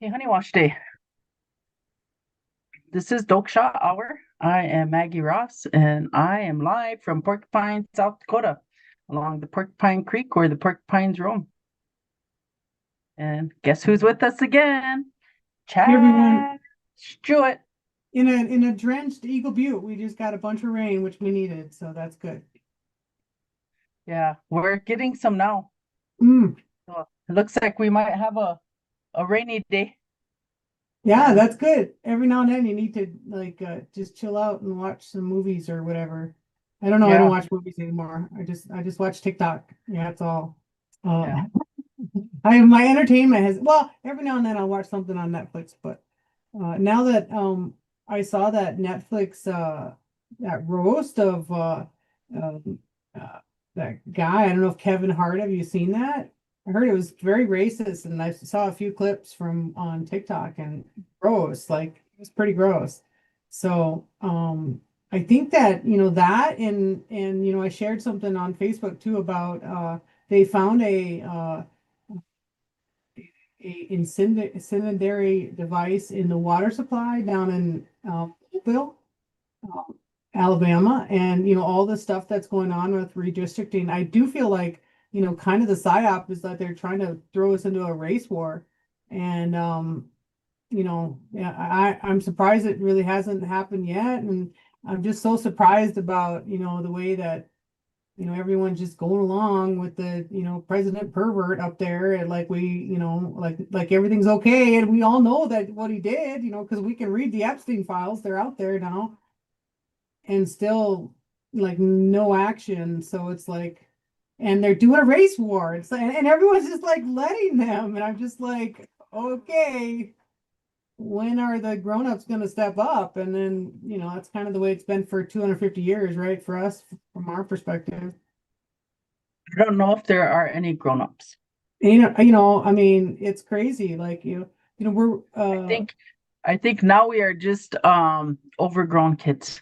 Hey, Honey Wash Day. This is Toksa Hour. I am Maggie Ross, and I am live from Porcupine, South Dakota, along the Porcupine Creek where the porcupines roam. And guess who's with us again? Hey everyone, Chas Jewett. in a drenched Eagle Butte, we just got a bunch of rain, which we needed, so that's good. Yeah, we're getting some now. Mm, So it looks like we might have a rainy day. yeah, And that's good. Every now and then you need to just chill out and watch some movies or whatever. I don't know, I don't yeah, watch movies anymore. I just watch TikTok. Yeah, that's all. yeah. Uh, my entertainment has well, every now and then I'll watch something on Netflix, but now that I saw that Netflix that roast of um, uh that guy, I don't know if Kevin Hart, have you seen that? I heard it was very racist, and I saw a few clips from on TikTok and gross, like it was pretty gross. So I think that that and I shared something on Facebook too about they found a incendiary device in the water supply down in Mobile, um, Alabama, and all the stuff that's going on with redistricting. I do feel like kind of the psyop is that they're trying to throw us into a race war, and yeah, I'm surprised it really hasn't happened yet, and I'm just so surprised about the way that everyone's just going along with the, President pervert up there and like like everything's okay. And we all know that what he did, because we can read the Epstein files, they're out there now and still like no action. So it's like, and they're doing a race war. It's like, and everyone's just like letting them. And I'm just like, okay, when are the grown-ups going to step up? And then, that's kind of the way it's been for 250 years, right? For us, from our perspective. I don't know if there are any grown-ups. And, I mean, it's crazy. Like we're I think I think now we are just overgrown kids.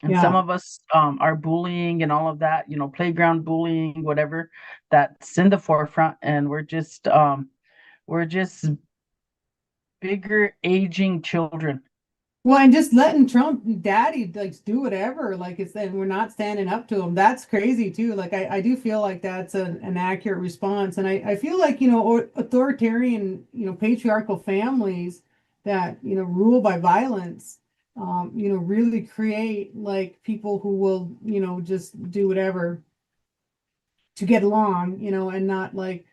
And some yeah. of us are bullying and all of that, playground bullying, whatever, that's in the forefront. And we're just bigger aging children. Well, and just letting Trump daddy like do whatever, like it's and we're not standing up to him. That's crazy too. Like I do feel like that's an accurate response. And I feel like, authoritarian, patriarchal families that, rule by violence, really create like people who will, just do whatever to get along, and not like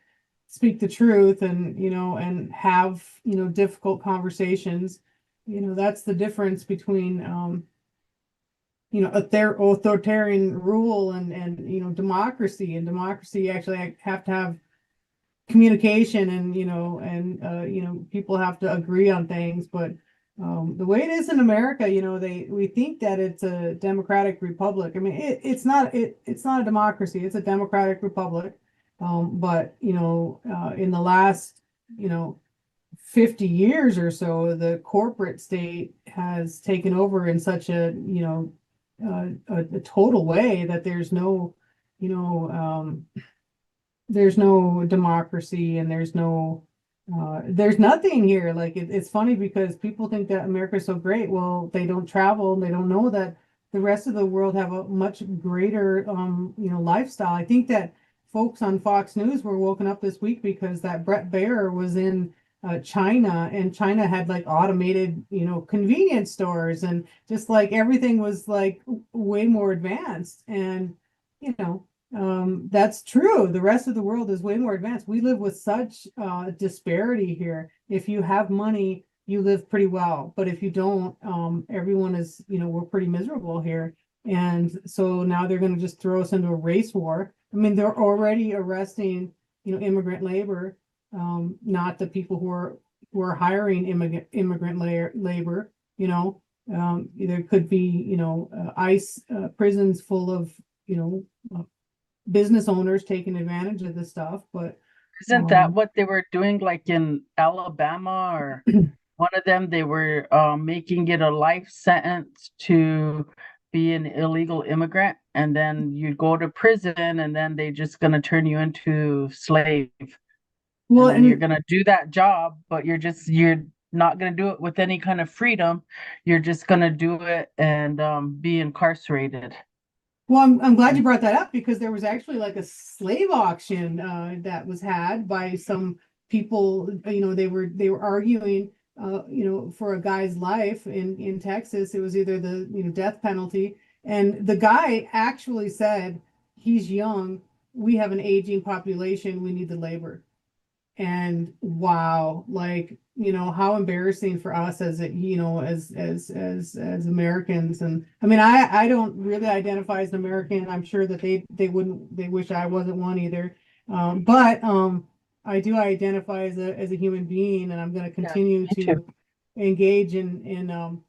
speak the truth and and have difficult conversations. That's the difference between authoritarian rule and democracy. And democracy actually have to have communication and people have to agree on things. But the way it is in America, we think that it's a democratic republic. I mean, it's not a democracy, it's a democratic republic. But in the last 50 years or so, the corporate state has taken over in such a a total way that you know there's no democracy, and there's nothing here. Like it's funny because people think that America's so great. Well, they don't travel, they don't know that the rest of the world have a much greater lifestyle. I think that folks on Fox News were woken up this week because that Brett Baer was in China, and China had like automated convenience stores, and just like everything was like way more advanced. And you know that's true. The rest of the world is way more advanced. We live with such disparity here. If you have money, you live pretty well. But if you don't, everyone is, we're pretty miserable here. And so now they're going to just throw us into a race war. I mean, they're already arresting, immigrant labor, not the people who are hiring immigrant labor. There could be, ICE prisons full of, you know, business owners taking advantage of this stuff. But Isn't that um, what they were doing like in Alabama or one of them? They were making it a life sentence to be an illegal immigrant, and then you go to prison, and then they just gonna turn you into slave. Well, and then you're and gonna do that job, but you're not gonna do it with any kind of freedom. You're just gonna do it and be incarcerated. well, I'm glad you brought that up because there was actually like a slave auction that was had by some people. They were arguing, for a guy's life in Texas. It was either the death penalty, and the guy actually said he's young. We have an aging population. We need the labor. And wow, like, how embarrassing for us as as Americans. And I mean, I don't really identify as an American. I'm sure that they wish I wasn't one either. But I do identify as a human being, and I'm going to Yeah, continue me too. to engage in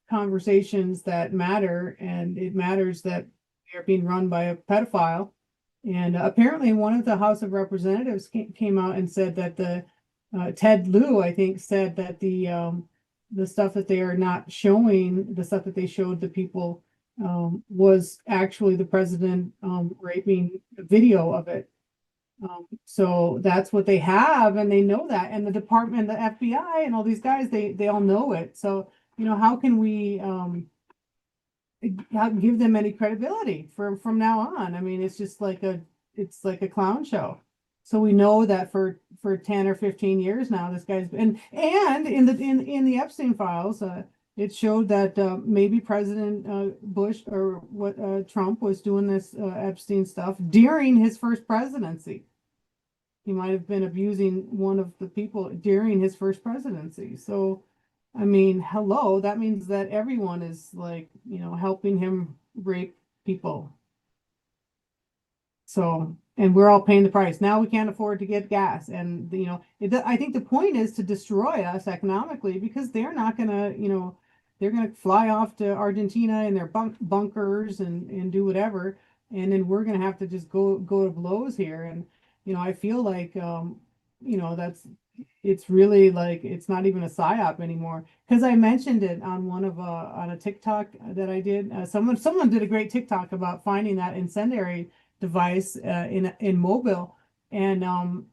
conversations that matter. And it matters that we are being run by a pedophile. And apparently, one of the House of Representatives came out and said that Ted Lieu, I think, said that the stuff that they are not showing, the stuff that they showed the people, was actually the president raping video of it. So that's what they have, and they know that, and the department, the FBI, and all these guys, they all know it. So how can we give them any credibility from now on? I mean, it's like a clown show. So we know that for 10 or 15 years now, this guy's been, and in the Epstein files, it showed that maybe President Bush or Trump was doing this Epstein stuff during his first presidency. He might have been abusing one of the people during his first presidency. So I mean, hello, that means that everyone is like, helping him rape people. So, and we're all paying the price. Now we can't afford to get gas. And, I think the point is to destroy us economically because they're not going to, they're going to fly off to Argentina in their bunkers and do whatever. And then we're going to have to just go to blows here. And, I feel like, that's, it's really like it's not even a psyop anymore because I mentioned it on on a TikTok that I did. Someone did a great TikTok about finding that incendiary device in Mobile, and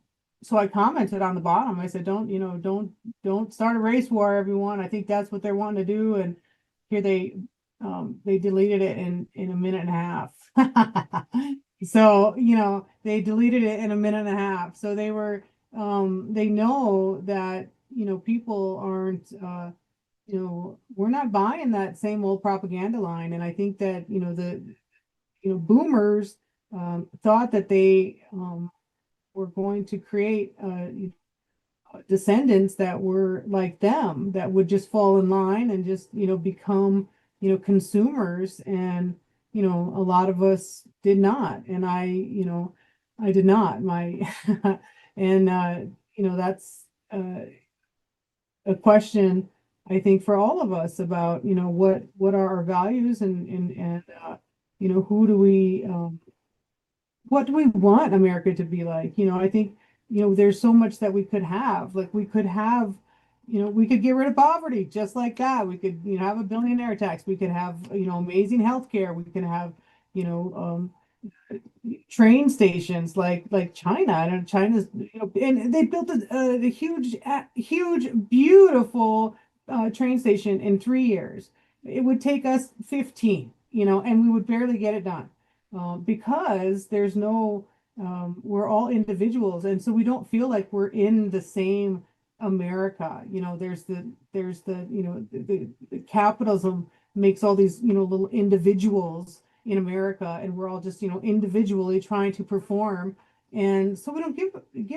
so I commented on the bottom. I said, don't start a race war, everyone. I think that's what they're wanting to do. And here they deleted it in a minute and a half. So they deleted it in a minute and a half. So they know that people aren't we're not buying that same old propaganda line. And I think that the boomers thought that they were going to create descendants that were like them, that would just fall in line and just become consumers. And a lot of us did not. And I did not. My and that's a question I think for all of us about what are our values, and who do we what do we want America to be like? I think there's so much that we could have. Like we could have, we could get rid of poverty just like that. We could have a billionaire tax. We could have amazing health care. We could have you know train stations like China. And China's, and they built a huge, beautiful train station in 3 years. It would take us 15, and we would barely get it done because there's no, we're all individuals, and so we don't feel like we're in the same America. The capitalism makes all these little individuals in America, and we're all just individually trying to perform, and so we don't give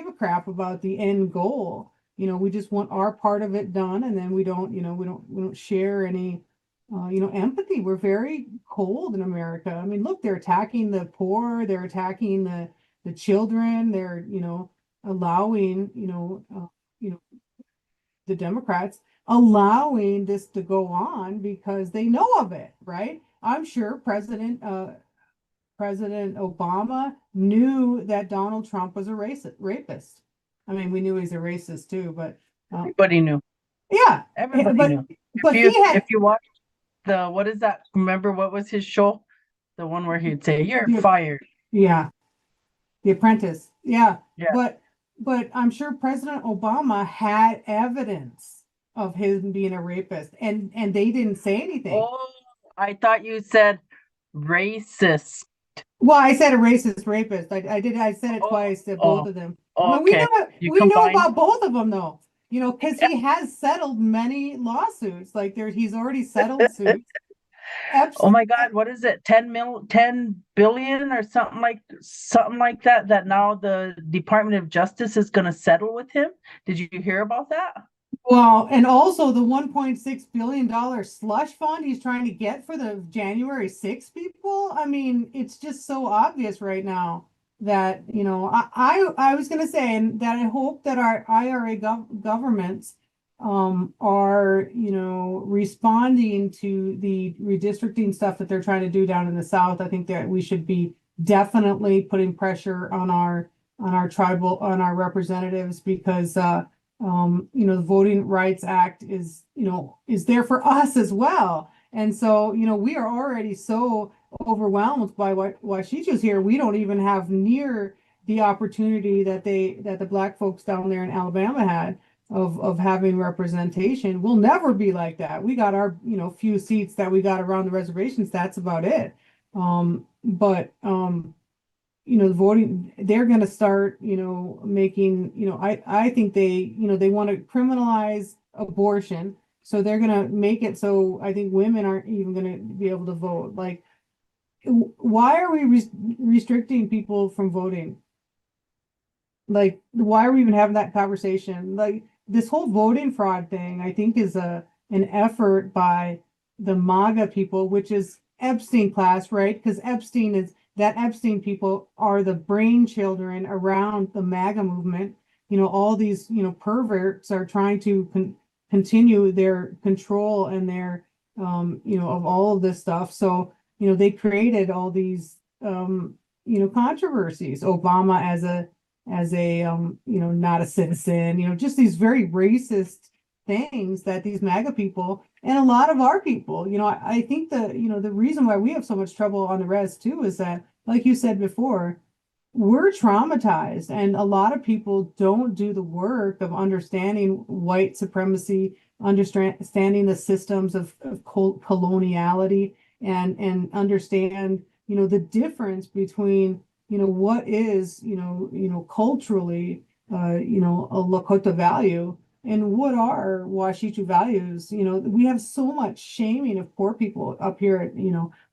a crap about the end goal. We just want our part of it done, and then we don't share any empathy. We're very cold in America. I mean, look, they're attacking the poor, they're attacking the children, they're allowing the Democrats allowing this to go on because they know of it, right? I'm sure President Obama knew that Donald Trump was a rapist. I mean, we knew he's a racist too, but Everybody knew. yeah, Everybody but knew. but he If had, you watch what is that? Remember what was his show? The one where he'd say, "You're fired." yeah, The Apprentice. Yeah. Yeah. But I'm sure President Obama had evidence of him being a rapist, and they didn't say anything. Oh, I thought you said racist. Well, I said a racist rapist. I did. I said it Oh, twice to both oh, of them. But okay. You we know combined. about both of them though. Because Yeah. he has settled many lawsuits. Like he's already settled suits. Oh Epstein, my God, what is it? 10 billion or something like that, that now the Department of Justice is going to settle with him. Did you hear about that? well, and also the $1.6 billion slush fund he's trying to get for the January 6th people. I mean, it's just so obvious right now that, I was going to say, and that I hope that our IRA governments are, responding to the redistricting stuff that they're trying to do down in the South. I think that we should be definitely putting pressure on our representatives, because the Voting Rights Act is there for us as well. And so, we are already so overwhelmed by what Washichu's here. We don't even have near the opportunity that the Black folks down there in Alabama had of having representation. We'll never be like that. We got our, few seats that we got around the reservations. That's about it. But the voting, they're going to start, making, I think they want to criminalize abortion. So they're going to make it so I think women aren't even going to be able to vote. Like, why are we restricting people from voting? Like, why are we even having that conversation? Like, this whole voting fraud thing, I think, is an effort by the MAGA people, which is Epstein class, right? Because Epstein people are the brain children around the MAGA movement. All these, perverts are trying to continue their control and their, of all of this stuff. So, they created all these, controversies. Obama as a not a citizen, just these very racist things that these MAGA people and a lot of our people, I think the reason why we have so much trouble on the res too is that, like you said before, we're traumatized, and a lot of people don't do the work of understanding white supremacy, understanding the systems of coloniality, and understand, the difference between, what is, culturally, a Lakota value, and what are Washichu values. We have so much shaming of poor people up here.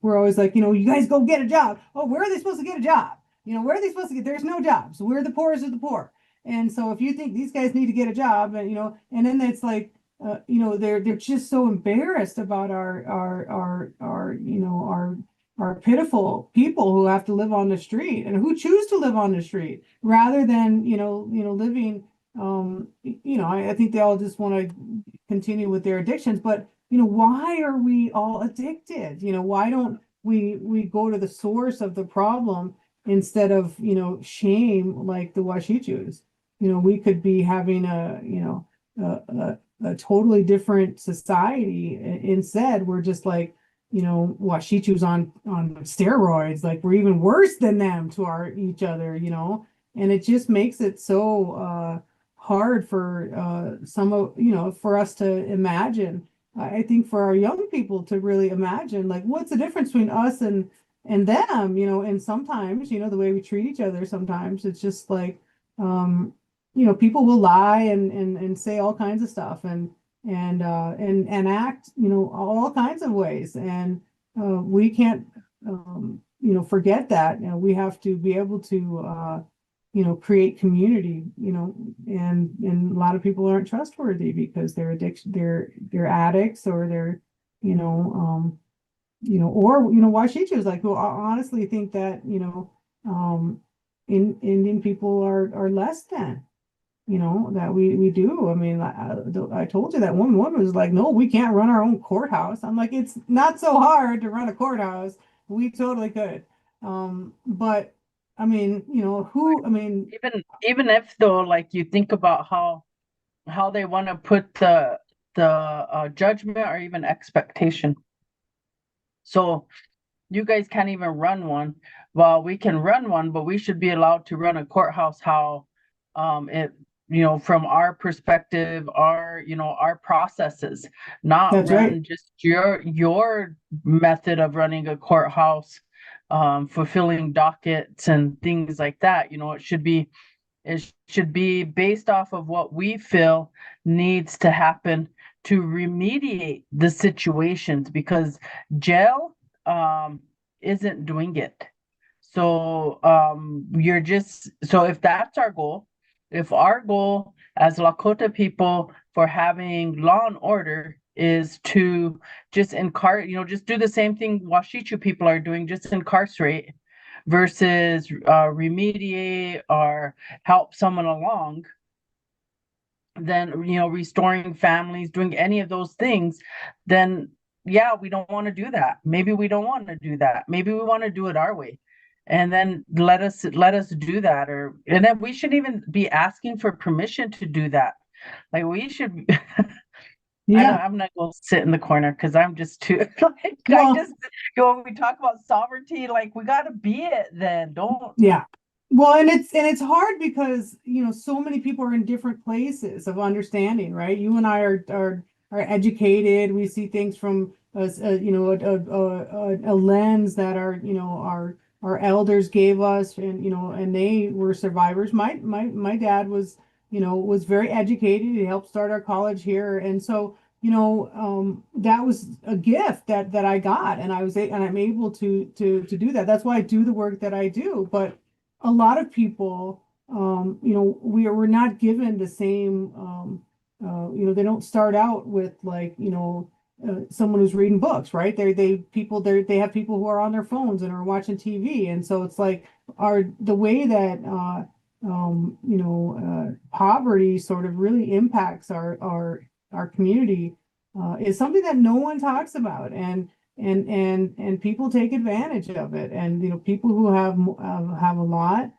We're always like, you guys go get a job. Oh, where are they supposed to get a job? Where are they supposed to get? There's no jobs. We're the poorest of the poor. And so if you think these guys need to get a job, and and then it's like, they're just so embarrassed about our pitiful people who have to live on the street and who choose to live on the street rather than living. I think they all just want to continue with their addictions, but why are we all addicted? Why don't we go to the source of the problem instead of shame like the Washichus? We could be having a totally different society. Instead, we're just like, Washichus on steroids. Like, we're even worse than them to each other, and it just makes it so hard for for us to imagine. I think for our young people to really imagine, like, what's the difference between us and them, and sometimes, the way we treat each other, sometimes it's just like, people will lie and say all kinds of stuff and act, all kinds of ways. And we can't, forget that. We have to be able to, create community, and a lot of people aren't trustworthy because they're addicts, or they're, Washichus, like, who honestly think that, Indian people are less than, that we do. I mean, I told you that one woman was like, no, we can't run our own courthouse. I'm like, it's not so hard to run a courthouse. We totally could. But I mean, I mean, Even if though, like, you think about how they want to put the judgment or even expectation. So you guys can't even run one, well, we can run one, but we should be allowed to run a courthouse how it, from our perspective, our processes, not That's right. run just your method of running a courthouse, fulfilling dockets and things like that. It should be based off of what we feel needs to happen to remediate the situations, because jail isn't doing it. So if that's our goal, if our goal as Lakota people for having law and order is to just do the same thing Washichu people are doing, just incarcerate versus remediate or help someone along, then restoring families, doing any of those things, then yeah, we don't want to do that. Maybe we don't want to do that. Maybe we want to do it our way. And then let us do that. And then we should even be asking for permission to do that. Like we should Yeah. I'm not gonna sit in the corner because I'm just too like I Well, just when we talk about sovereignty, like we gotta be it then. Don't yeah. Well, and it's hard because so many people are in different places of understanding, right? You and I are educated. We see things from a lens that our elders gave us, and they were survivors. My dad was very educated. He helped start our college here, and so that was a gift that I got, and I'm able to do that. That's why I do the work that I do. But a lot of people, we're not given the same, they don't start out with like, someone who's reading books, right? They have people who are on their phones and are watching TV. And so it's like the way that, poverty sort of really impacts our community, is something that no one talks about. And people take advantage of it. And people who have a lot,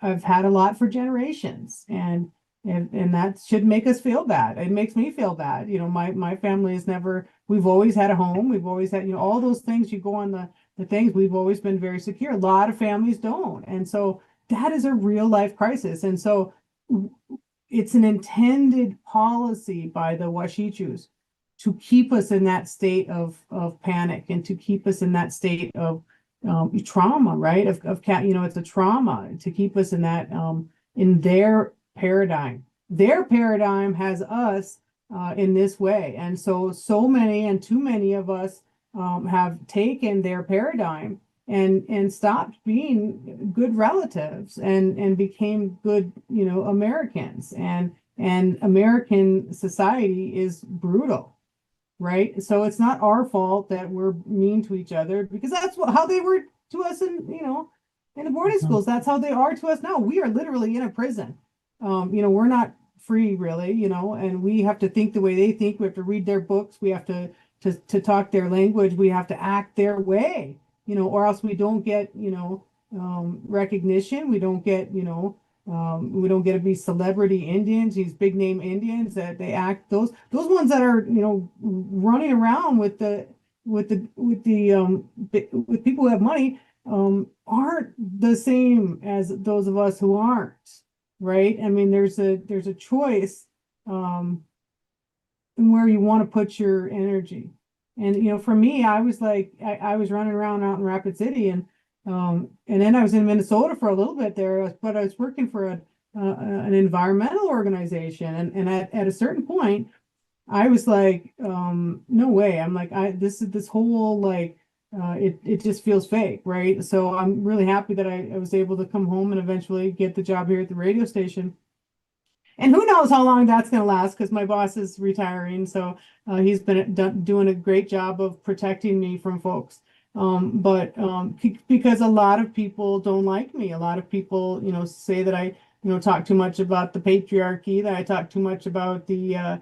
I've had a lot for generations, and that should make us feel bad. It makes me feel bad. My family has never. We've always had a home. We've always had all those things. You go on the things. We've always been very secure. A lot of families don't, and so that is a real life crisis. And so it's an intended policy by the Washichus to keep us in that state of panic, and to keep us in that state of trauma, right? It's a trauma to keep us in that, in their paradigm. Their paradigm has us in this way, and so many and too many of us have taken their paradigm and stopped being good relatives and became good, Americans. And American society is brutal, right? So it's not our fault that we're mean to each other, because that's how they were to us in the boarding schools. That's how they are to us now. We are literally in a prison. We're not free really, and we have to think the way they think. We have to read their books. We have to talk their language. We have to act their way, or else we don't get, recognition. We don't get to be celebrity Indians, these big name Indians that they act, those ones that are, running around with people who have money, aren't the same as those of us who aren't, right? I mean, there's a choice in where you want to put your energy. And for me, I was like, I was running around out in Rapid City, and then I was in Minnesota for a little bit there, but I was working for an environmental organization, and at a certain point, I was like, no way. I'm like, this whole like, it just feels fake, right? So I'm really happy that I was able to come home and eventually get the job here at the radio station. And who knows how long that's going to last, because my boss is retiring. So he's been doing a great job of protecting me from folks. But because a lot of people don't like me. A lot of people, say that I, talk too much about the patriarchy, that I talk too much about the,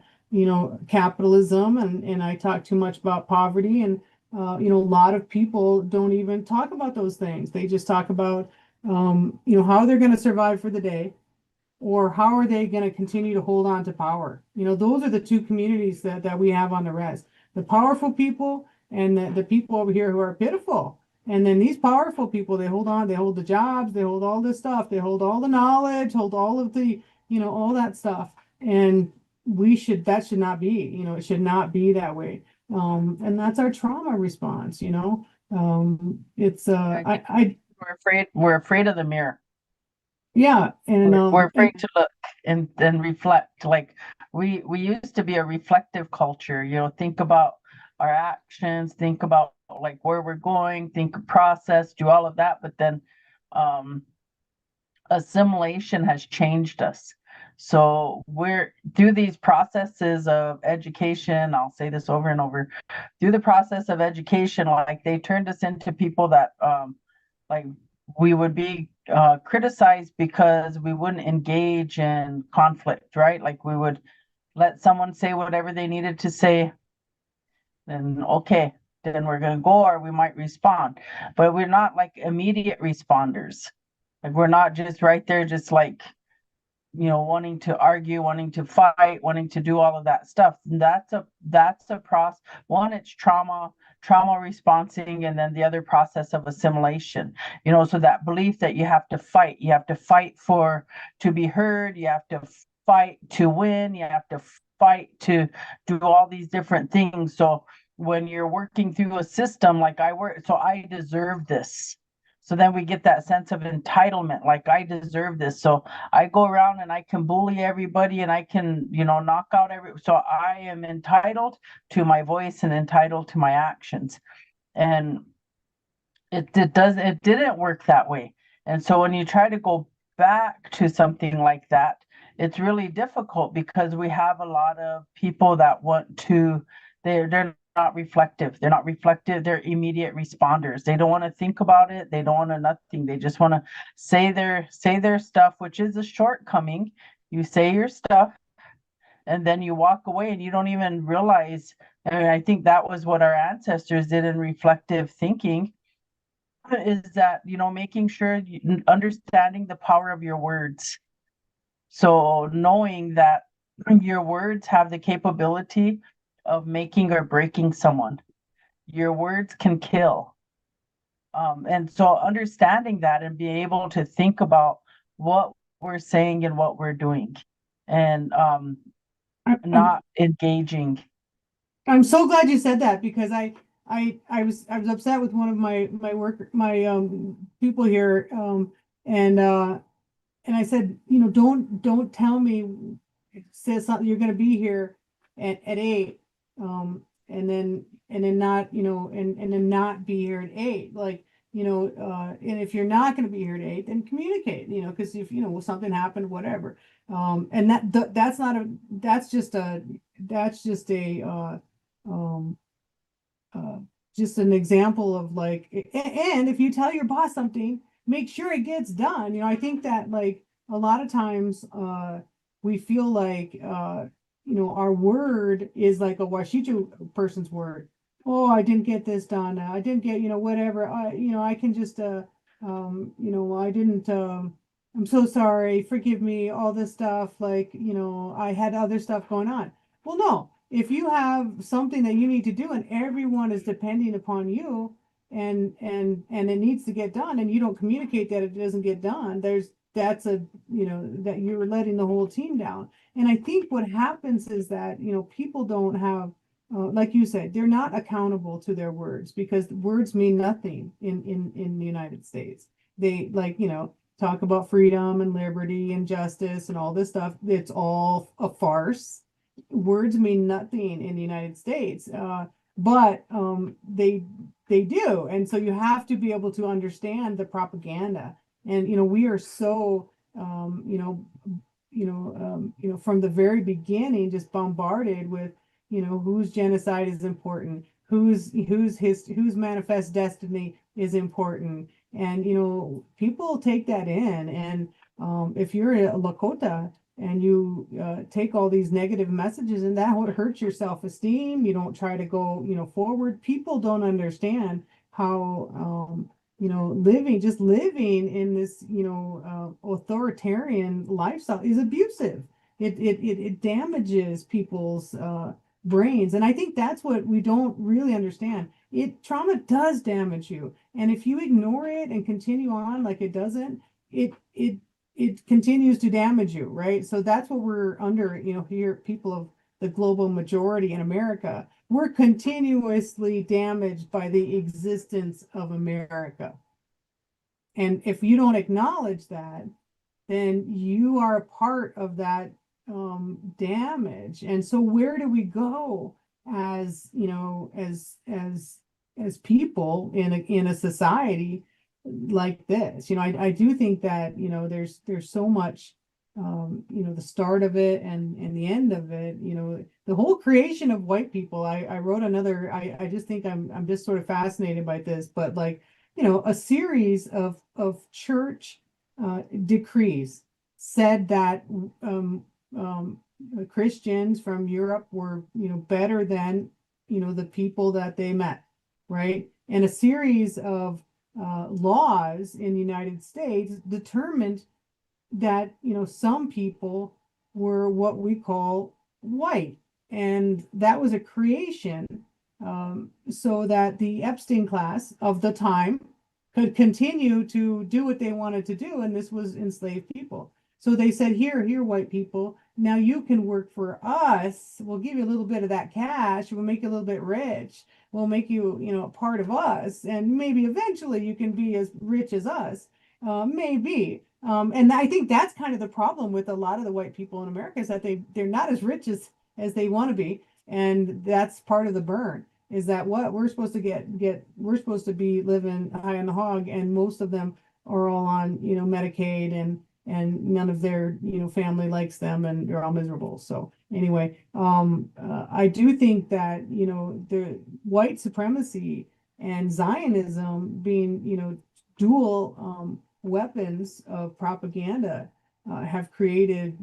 capitalism, and I talk too much about poverty. And, a lot of people don't even talk about those things. They just talk about, how they're going to survive for the day, or how are they going to continue to hold on to power? Those are the two communities that we have on the res. The powerful people and the people over here who are pitiful. And then these powerful people, they hold on, they hold the jobs, they hold all this stuff, they hold all the knowledge, hold all of the, all that stuff. And that should not be, it should not be that way. And that's our trauma response. It's Again, we're afraid of the mirror. yeah, We're afraid to look and reflect. Like we used to be a reflective culture, think about our actions, think about like where we're going, think process, do all of that, but then um assimilation has changed us. So we're through these processes of education, I'll say this over and over, through the process of education, like they turned us into people that like we would be criticized because we wouldn't engage in conflict, right? Like we would let someone say whatever they needed to say, then okay, then we're going to go, or we might respond. But we're not like immediate responders. Like we're not just right there, just like, wanting to argue, wanting to fight, wanting to do all of that stuff. And that's a process. One, it's trauma responding, and then the other process of assimilation. So that belief that you have to fight for to be heard, you have to fight to win, you have to fight to do all these different things. So when you're working through a system like I work, so I deserve this. So then we get that sense of entitlement, like I deserve this. So I go around and I can bully everybody and I can, knock out so I am entitled to my voice and entitled to my actions. And it didn't work that way. And so when you try to go back to something like that, it's really difficult because we have a lot of people that want to, they're not reflective. They're not reflective. They're immediate responders. They don't want to think about it. They don't want to nothing. They just want to say their stuff, which is a shortcoming. You say your stuff and then you walk away and you don't even realize. I mean, I think that was what our ancestors did in reflective thinking, is that, making sure understanding the power of your words. So knowing that your words have the capability of making or breaking someone. Your words can kill. And so understanding that and being able to think about what we're saying and what we're doing, and I, not engaging. I'm so glad you said that because I was upset with one of my people here, and I said, don't tell me, say something, you're going to be here at 8, and then not, and then not be here at 8, like, and if you're not going to be here at 8, then communicate, because if something happened, whatever, and that's not a that's just a um uh just an example of like, and if you tell your boss something, make sure it gets done. I think that, like, a lot of times we feel like our word is like a Washichu person's word. Oh, I didn't get this done. I didn't get, whatever. I can just I didn't I'm so sorry, forgive me, all this stuff, like, I had other stuff going on. Well, no, if you have something that you need to do and everyone is depending upon you, and it needs to get done, and you don't communicate that it doesn't get done, that's that you're letting the whole team down. And I think what happens is that, people don't have, like you said, they're not accountable to their words, because words mean nothing in the United States. They, like, talk about freedom and liberty and justice and all this stuff. It's all a farce. Words mean nothing in the United States, but they do. And so you have to be able to understand the propaganda. And we are so from the very beginning just bombarded with whose genocide is important, whose manifest destiny is important. And people take that in. And if you're a Lakota and you take all these negative messages, and that would hurt your self-esteem, you don't try to go forward. People don't understand how living in this authoritarian lifestyle is abusive. It damages people's brains. And I think that's what we don't really understand. trauma does damage you. And if you ignore it and continue on like it doesn't, it continues to damage you, right? So that's what we're under, here, people of the global majority in America. We're continuously damaged by the existence of America. And if you don't acknowledge that, then you are a part of that damage. And so where do we go as, as people in a society like this? I do think that, there's so much, the start of it and the end of it, the whole creation of white people. I wrote another, I just think I'm just sort of fascinated by this, but like, a series of church decrees said that Christians from Europe were, better than, the people that they met, right? And a series of laws in the United States determined that, some people were what we call white. And that was a creation so that the Epstein class of the time could continue to do what they wanted to do. And this was enslaved people. So they said, here, white people, now you can work for us. We'll give you a little bit of that cash. We'll make you a little bit rich. We'll make you, a part of us. And maybe eventually you can be as rich as us. Maybe. And I think that's kind of the problem with a lot of the white people in America, is that they're not as rich as they want to be. And that's part of the burn, is that what we're supposed to we're supposed to be living high on the hog, and most of them are all on, Medicaid, and none of their, family likes them, and they're all miserable. So anyway, I do think that, the white supremacy and Zionism being, dual weapons of propaganda have created,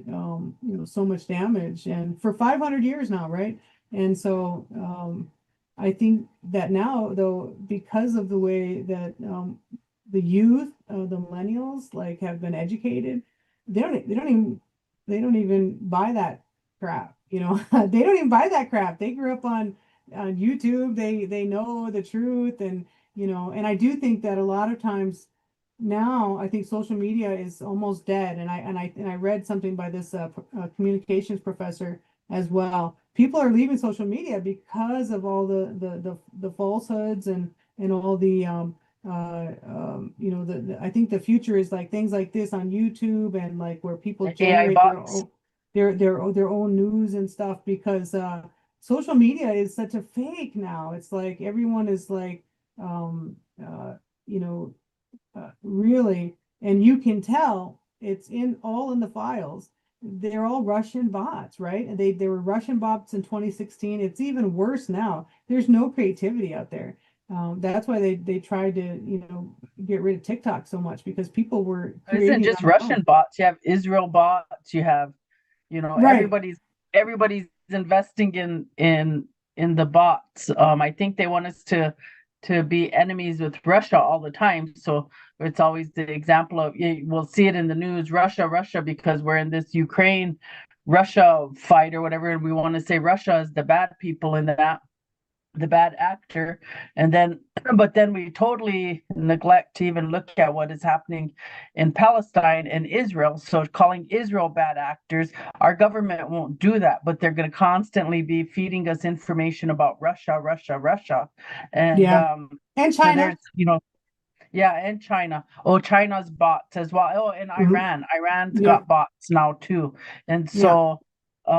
so much damage, and for 500 years now, right? And so I think that now, though, because of the way that the youth, the millennials, like, have been educated, they don't even buy that crap. They don't even buy that crap. They grew up on YouTube. They know the truth, and and I do think that a lot of times now, I think social media is almost dead. And I read something by this communications professor as well. People are leaving social media because of all the falsehoods and all the I think the future is like things like this on YouTube, and like where people generate their own news and stuff, because social media is such a fake now. It's like everyone is like really, and you can tell it's all in the files. They're all Russian bots, right? And they were Russian bots in 2016. It's even worse now. There's no creativity out there. That's why they tried to, get rid of TikTok so much, because people were It isn't just Russian bots. You have Israel bots. You have, right. everybody's investing in the bots. I think they want us to be enemies with Russia all the time. So it's always the example of, we'll see it in the news, Russia, because we're in this Ukraine Russia fight or whatever, and we want to say Russia is the bad people in that, the bad actor, but then we totally neglect to even look at what is happening in Palestine and Israel. So calling Israel bad actors, our government won't do that, but they're going to constantly be feeding us information about Russia, and and so China. there's and China. Oh, China's bots as well. Oh, and Iran's got bots now too, and so.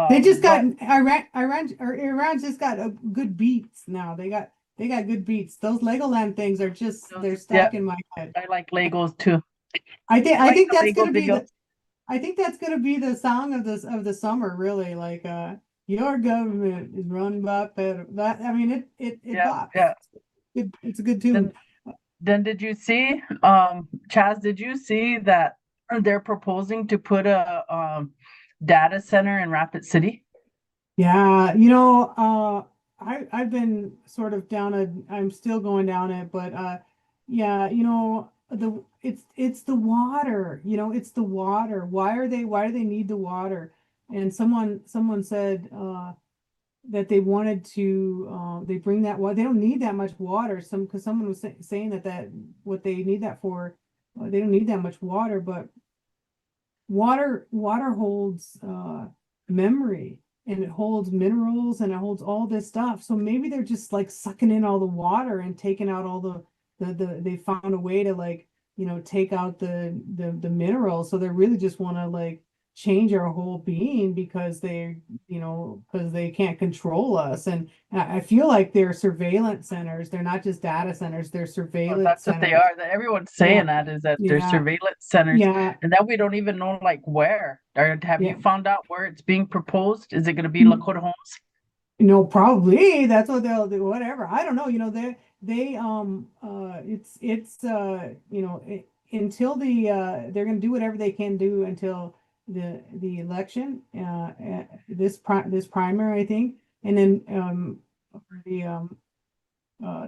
They just got Iran just got a good beats now. They got good beats. Those Legoland things are just, they're stuck in my head. I like Legos too. I think that's Lego gonna be the song of the summer, really. Like your government is run by that. I mean, it bops. Yeah. It's a good tune. Then did you see, Chas, did you see that they're proposing to put a data center in Rapid City? Yeah, I've been sort of I'm still going down it, but yeah, it's the water, it's the water. Why do they need the water? And someone said that they wanted to they bring that water. They don't need that much water. Because someone was saying that what they need that for, they don't need that much water, but water holds memory, and it holds minerals, and it holds all this stuff. So maybe they're just like sucking in all the water and taking out all they found a way to, like, take out the minerals. So they really just want to, like, change our whole being because because they can't control us. And I feel like they're surveillance centers. They're not just data centers, they're Well, surveillance that's what they centers. are. That everyone's Yeah, saying that is that they're yeah, surveillance centers, yeah, and that we don't even know like where. Or have you yeah. found out where it's being proposed? Is it going to be Lakota Homes? Probably that's what they'll do, whatever. I don't know. They it's until they're going to do whatever they can do until the election, this primary, I think. And then for the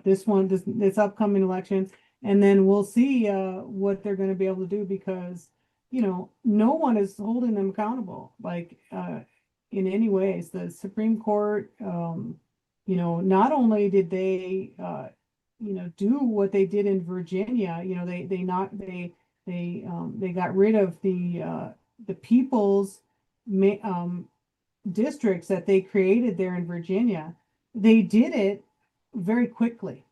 this upcoming election, and then we'll see what they're going to be able to do, because no one is holding them accountable, like in any ways. The Supreme Court, not only did they do what they did in Virginia. They got rid of the people's districts that they created there in Virginia. They did it very quickly.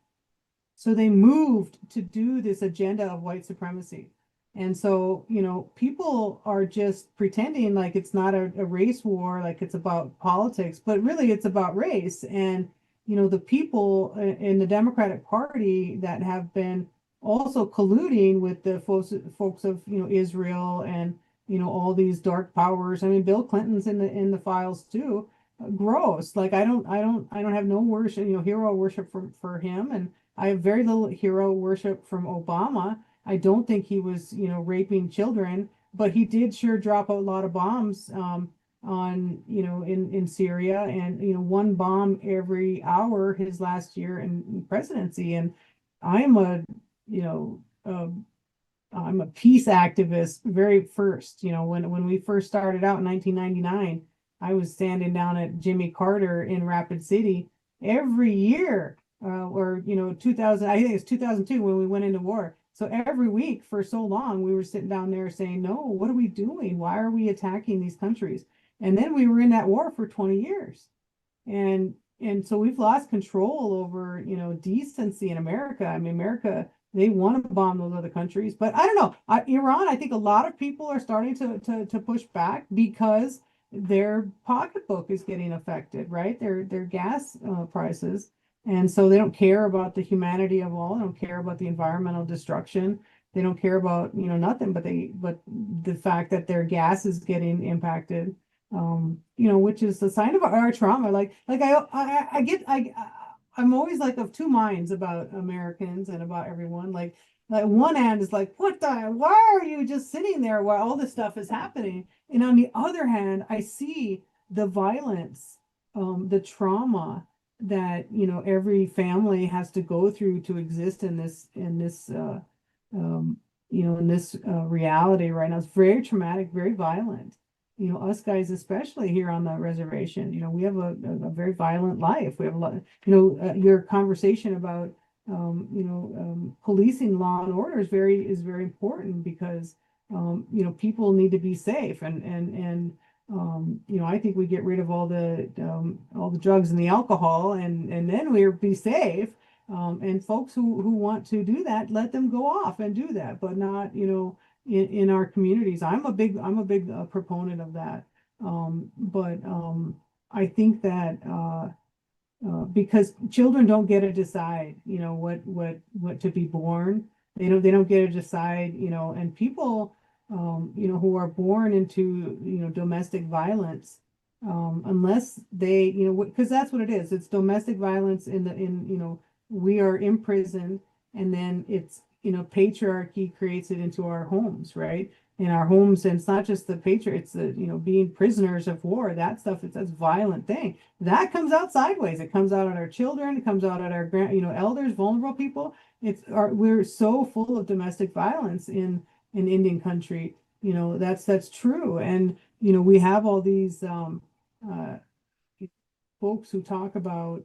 So they moved to do this agenda of white supremacy. And so, people are just pretending like it's not a race war, like it's about politics, but really it's about race. And, the people in the Democratic Party that have been also colluding with the folks of, Israel, and, all these dark powers. I mean, Bill Clinton's in the files too. Gross. Like, I don't have no worship, hero worship for him. And I have very little hero worship from Obama. I don't think he was, raping children, but he did sure drop a lot of bombs on, in Syria, and, one bomb every hour his last year in presidency. And I'm a, you know, I'm a peace activist very first. When we first started out in 1999, I was standing down at Jimmy Carter in Rapid City every year, or 2000. I think it's 2002 when we went into war. So every week for so long, we were sitting down there saying, "No, what are we doing? Why are we attacking these countries?" And then we were in that war for 20 years, and so we've lost control over decency in America. I mean, America, they want to bomb those other countries, but I don't know. Iran, I think a lot of people are starting to push back because their pocketbook is getting affected, right? Their gas prices, and so they don't care about the humanity of all. They don't care about the environmental destruction. They don't care about nothing, but the fact that their gas is getting impacted, which is a sign of our trauma. I'm always like of two minds about Americans and about everyone. Like one hand is like, why are you just sitting there while all this stuff is happening? And on the other hand, I see the violence, the trauma that, every family has to go through to exist in this reality right now. It's very traumatic, very violent. Us guys, especially here on the reservation, we have a very violent life. We have a lot, your conversation about, policing law and order is very important, because, people need to be safe. I think we get rid of all the drugs and the alcohol, and then we'll be safe. And folks who want to do that, let them go off and do that, but not, in our communities. I'm a big proponent of that. But I think that because children don't get to decide, what to be born. They don't get to decide, and people, who are born into, domestic violence, unless they, because that's what it is. It's domestic violence we are imprisoned, and then it's, patriarchy creates it into our homes, right? In our homes, and it's not just the it's the, being prisoners of war, that stuff. That's a violent thing. That comes out sideways. It comes out at our children, it comes out at our elders, vulnerable people. We're so full of domestic violence in Indian country. That's true. And we have all these folks who talk about,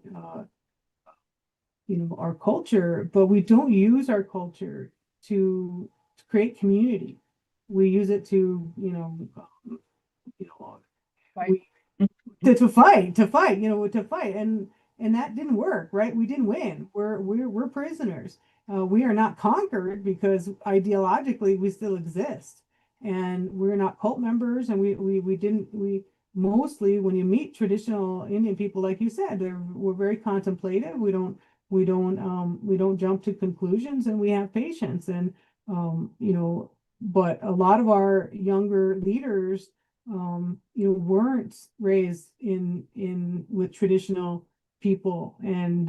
our culture, but we don't use our culture to create community. We use it to, you know, Right. we to fight, to fight, and that didn't work, right? We didn't win. We're prisoners. We are not conquered because ideologically we still exist, and we're not cult members, and we mostly, when you meet traditional Indian people, like you said, we're very contemplative. We don't jump to conclusions, and we have patience, and but a lot of our younger leaders weren't raised in with traditional people, and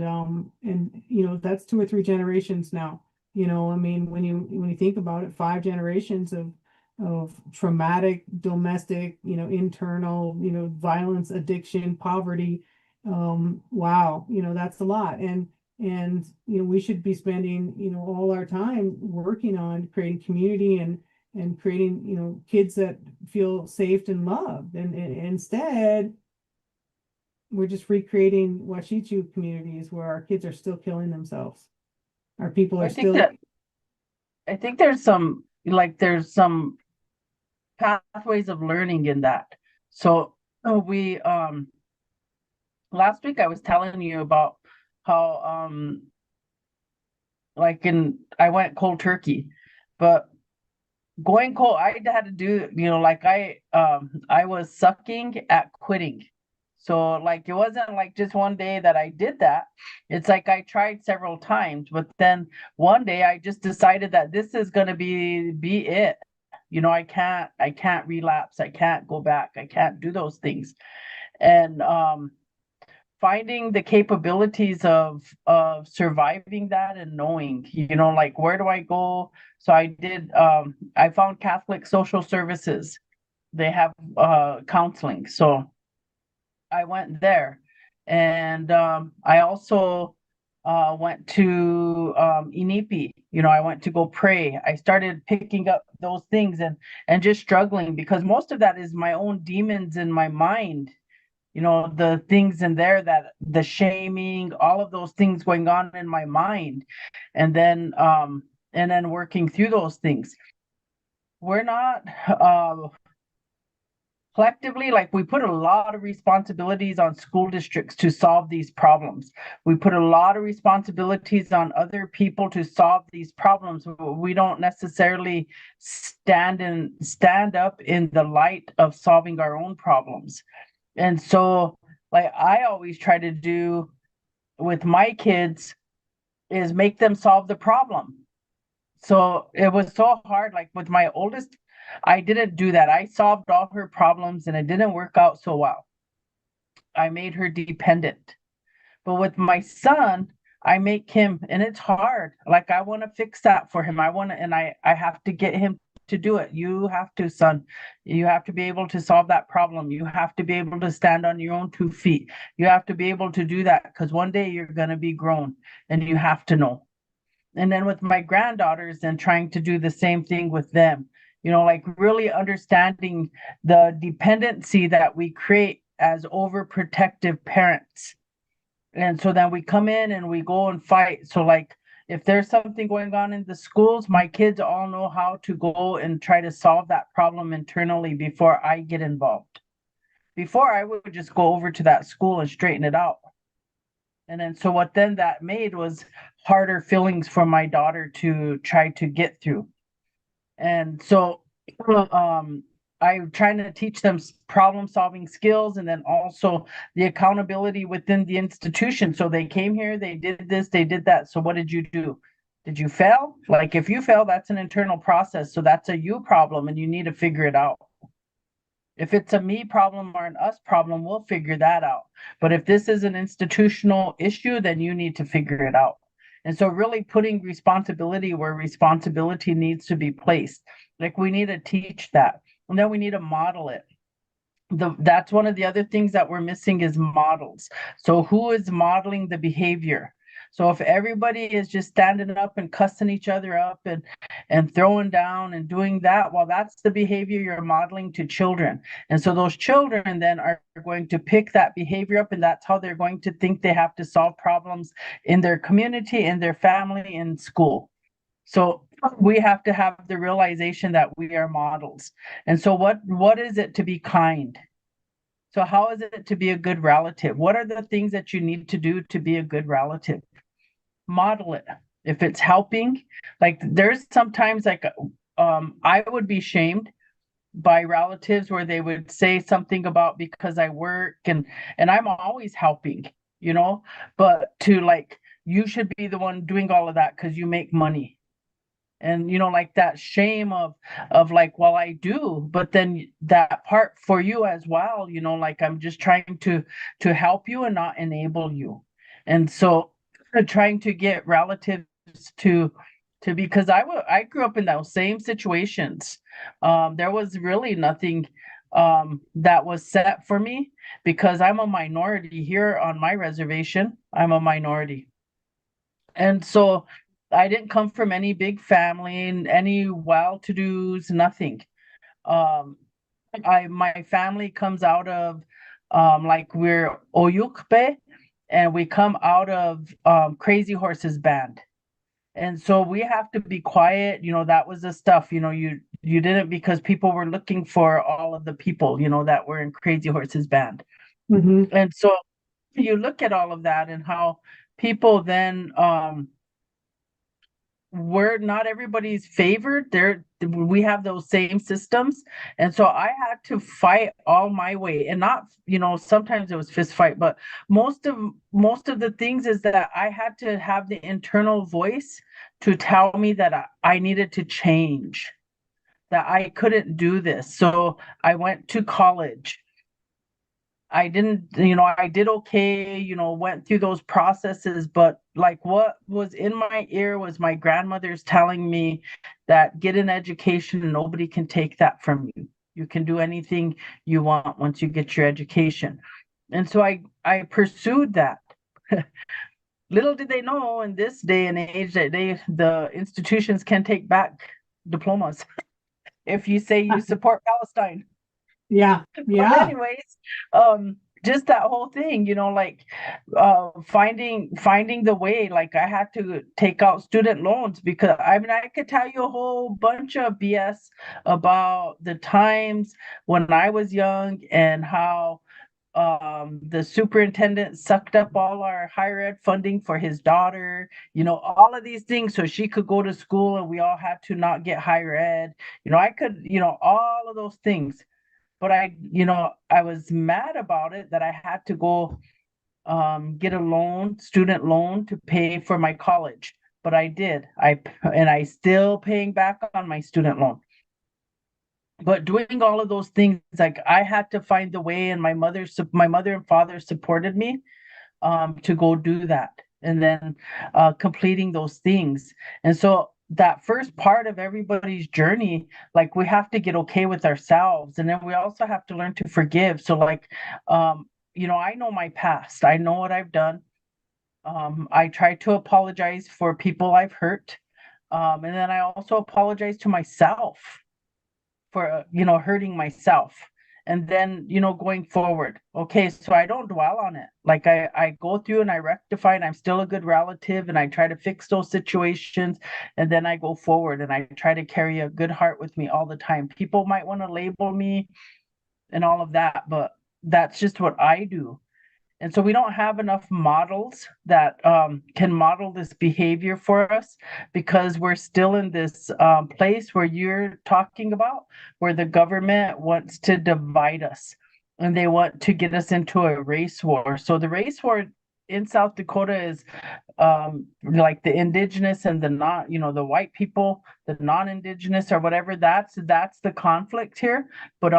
that's 2 or 3 generations now. I mean, when you think about it, 5 generations of traumatic domestic, internal, violence, addiction, poverty. Wow, that's a lot. And we should be spending, all our time working on creating community and creating, kids that feel safe and loved. And instead, we're just recreating Washichu communities where our kids are still killing themselves. Our people are still. I think there's some pathways of learning in that. So we last week I was telling you about how I went cold turkey, but going cold, I had to do, I was sucking at quitting. So like it wasn't like just one day that I did that. It's like I tried several times, but then one day I just decided that this is gonna be it. I can't relapse, I can't go back, I can't do those things. And finding the capabilities of surviving that and knowing, like where do I go? So I found Catholic Social Services. They have counseling. So I went there. And I also went to Inipi. I went to go pray. I started picking up those things and just struggling because most of that is my own demons in my mind. The things in there, that the shaming, all of those things going on in my mind, and then working through those things. We're not collectively, like, we put a lot of responsibilities on school districts to solve these problems. We put a lot of responsibilities on other people to solve these problems. We don't necessarily stand up in the light of solving our own problems. And so, like, I always try to do with my kids is make them solve the problem. So it was so hard. Like with my oldest, I didn't do that. I solved all her problems and it didn't work out so well. I made her dependent. But with my son, I make him, and it's hard. Like I want to fix that for him. I have to get him to do it. You have to, son. You have to be able to solve that problem. You have to be able to stand on your own 2 feet. You have to be able to do that because one day you're going to be grown and you have to know. And then with my granddaughters and trying to do the same thing with them, like really understanding the dependency that we create as overprotective parents. And so then we come in and we go and fight. So like if there's something going on in the schools, my kids all know how to go and try to solve that problem internally before I get involved. Before I would just go over to that school and straighten it out. And then so what then that made was harder feelings for my daughter to try to get through. And so I'm trying to teach them problem solving skills and then also the accountability within the institution. So they came here, they did this, they did that. So what did you do? Did you fail? Like if you fail, that's an internal process. So that's a you problem and you need to figure it out. If it's a me problem or an us problem, we'll figure that out. But if this is an institutional issue, then you need to figure it out. And so really putting responsibility where responsibility needs to be placed. Like we need to teach that. And then we need to model it. That's one of the other things that we're missing is models. So who is modeling the behavior? So if everybody is just standing up and cussing each other up and throwing down and doing that, well, that's the behavior you're modeling to children. And so those children then are going to pick that behavior up, and that's how they're going to think they have to solve problems in their community, in their family, in school. So we have to have the realization that we are models. And so what is it to be kind? So how is it to be a good relative? What are the things that you need to do to be a good relative? Model it. If it's helping, like there's sometimes like I would be shamed by relatives where they would say something about because I work and I'm always helping, you know, but to like you should be the one doing all of that because you make money. And you know, like that shame of like, well, I do, but then that part for you as well, you know, like I'm just trying to help you and not enable you. And so trying to get relatives to because I grew up in those same situations. There was really nothing that was set for me because I'm a minority here on my reservation. I'm a minority. And so I didn't come from any big family and any well-to-dos, nothing. Um, I my family comes out of like we're Oyukpe and we come out of Crazy Horses band. And so we have to be quiet, you know, that was the stuff, you know, you didn't because people were looking for all of the people, you know, that were in Crazy Horses band. Mm-hmm. And so you look at all of that and how people then we're not everybody's favored. We have those same systems. And so I had to fight all my way. And not, you know, sometimes it was fist fight, but most of the things is that I had to have the internal voice to tell me that I needed to change, that I couldn't do this. So I went to college. I didn't, you know, I did okay, you know, went through those processes, but like what was in my ear was my grandmother's telling me that get an education and nobody can take that from you. You can do anything you want once you get your education. And so I pursued that. Little did they know in this day and age that the institutions can take back diplomas if you say you support Palestine. Yeah, But yeah. anyways, just that whole thing, you know, like finding the way, like I had to take out student loans because I mean I could tell you a whole bunch of BS about the times when I was young and how the superintendent sucked up all our higher ed funding for his daughter, you know, all of these things so she could go to school and we all had to not get higher ed. You know, I could, you know, all of those things, but I was mad about it that I had to go get a loan, student loan to pay for my college. But I did. I still paying back on my student loan. But doing all of those things, like I had to find the way, and my mother and father supported me to go do that, and then completing those things. And so that first part of everybody's journey, like we have to get okay with ourselves, and then we also have to learn to forgive. So like, you know, I know my past. I know what I've done. I try to apologize for people I've hurt. And then I also apologize to myself for you know, hurting myself, and then you know, going forward, okay, so I don't dwell on it. Like I go through and I rectify, and I'm still a good relative, and I try to fix those situations, and then I go forward and I try to carry a good heart with me all the time. People might want to label me and all of that, but that's just what I do. And so we don't have enough models that can model this behavior for us because we're still in this place where you're talking about, where the government wants to divide us and they want to get us into a race war. So the race war in South Dakota is like the indigenous and the not, you know, the white people, the non-indigenous or whatever. That's the conflict here. But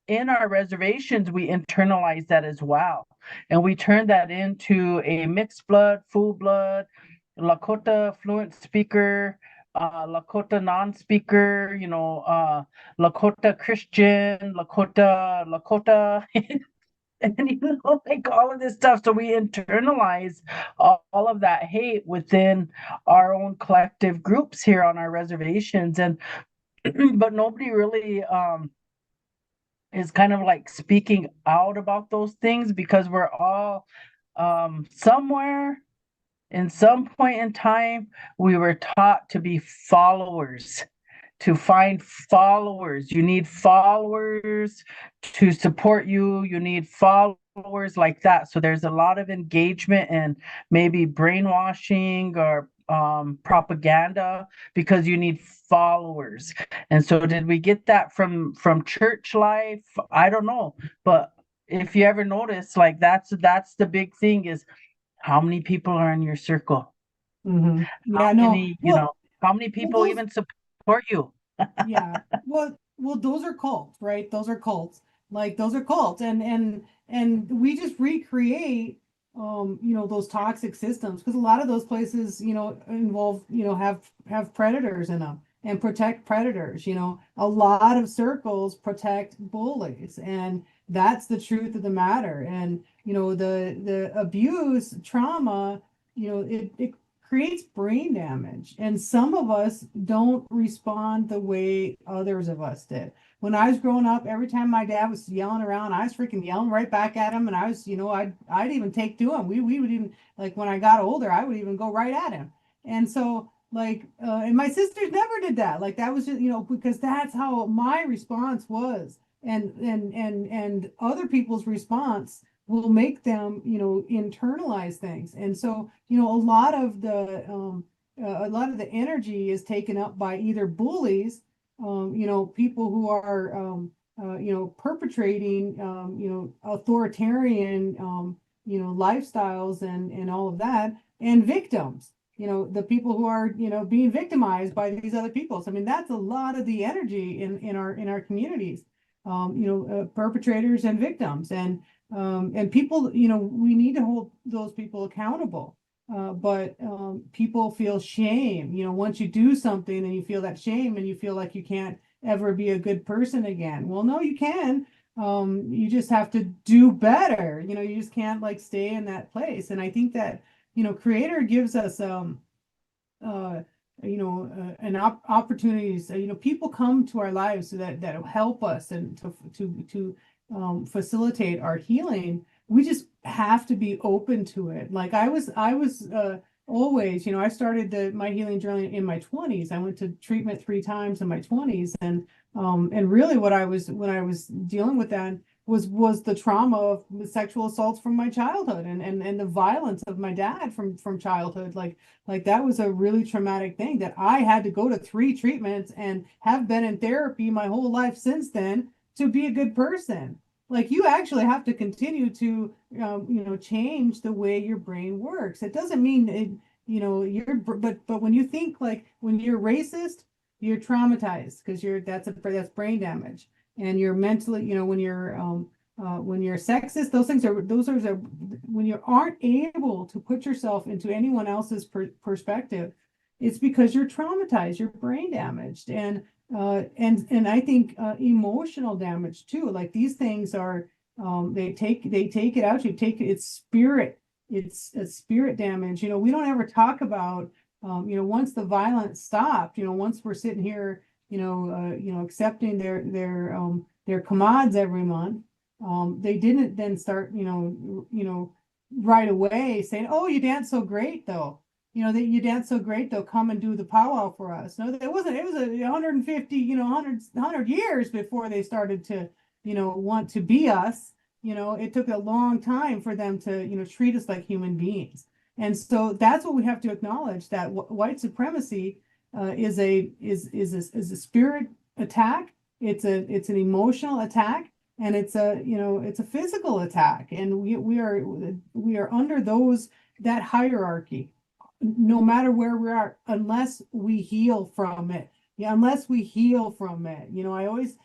in our reservations, we internalize that as well. And we turn that into a mixed blood, full blood, Lakota fluent speaker, Lakota non-speaker, you know, Lakota Christian, Lakota. and like all of this stuff. So we internalize all of that hate within our own collective groups here on our reservations, and but nobody really is kind of like speaking out about those things, because we're all somewhere in some point in time we were taught to be followers, to find followers. You need followers to support you. You need followers like that. So there's a lot of engagement and maybe brainwashing or propaganda, because you need followers. And so did we get that from church life? I don't know. But if you ever notice, like that's the big thing, is how many people are in your circle? Mm-hmm. How Yeah, no. many, you know, how many Well, people those, even support you? yeah. Well, those are cults, right? Those are cults. Like those are cults, and we just recreate, those toxic systems, because a lot of those places, involve, have predators in them and protect predators. A lot of circles protect bullies, and that's the truth of the matter. And the abuse, trauma, it creates brain damage. And some of us don't respond the way others of us did. When I was growing up, every time my dad was yelling around, I was freaking yelling right back at him. And I was, I'd even take to him. We would even, like, when I got older, I would even go right at him. And so, like, and my sisters never did that. Like, that was just, because that's how my response was. And other people's response will make them, internalize things. And so, a lot of the energy is taken up by either bullies, people who are, perpetrating, authoritarian, lifestyles and all of that, and victims, the people who are, being victimized by these other peoples. I mean, that's a lot of the energy in our communities, perpetrators and victims. And people, we need to hold those people accountable. But people feel shame, once you do something and you feel that shame and you feel like you can't ever be a good person again. Well, no, you can. You just have to do better. You just can't, like, stay in that place. And I think that, Creator gives us, uh, opportunities. People come to our lives that help us and to facilitate our healing. We just have to be open to it. Like I was always, I started my healing journey in my 20s. I went to treatment 3 times in my 20s, and really when I was dealing with that was the trauma of sexual assaults from my childhood, and the violence of my dad from childhood. Like that was a really traumatic thing that I had to go to 3 treatments and have been in therapy my whole life since then to be a good person. Like, you actually have to continue to change the way your brain works. It doesn't mean it, but when you think, like, when you're racist, you're traumatized because that's brain damage. And you're mentally, when you're sexist, those are when you aren't able to put yourself into anyone else's perspective, it's because you're traumatized, you're brain damaged. And I think emotional damage too. Like, these things are, they take it out. It's spirit damage. We don't ever talk about, once the violence stopped, once we're sitting here, accepting their commands every month. They didn't then start, right away saying, "Oh, you dance so great, though. That you dance so great, they'll come and do the powwow for us." No, it wasn't. It was 150, 100 years before they started to, want to be us. It took a long time for them to, treat us like human beings. And so that's what we have to acknowledge, that white supremacy is a spirit attack. It's an emotional attack, and it's a physical attack. And we are under that hierarchy, no matter where we are, unless we heal from it. Yeah, unless we heal from it. I always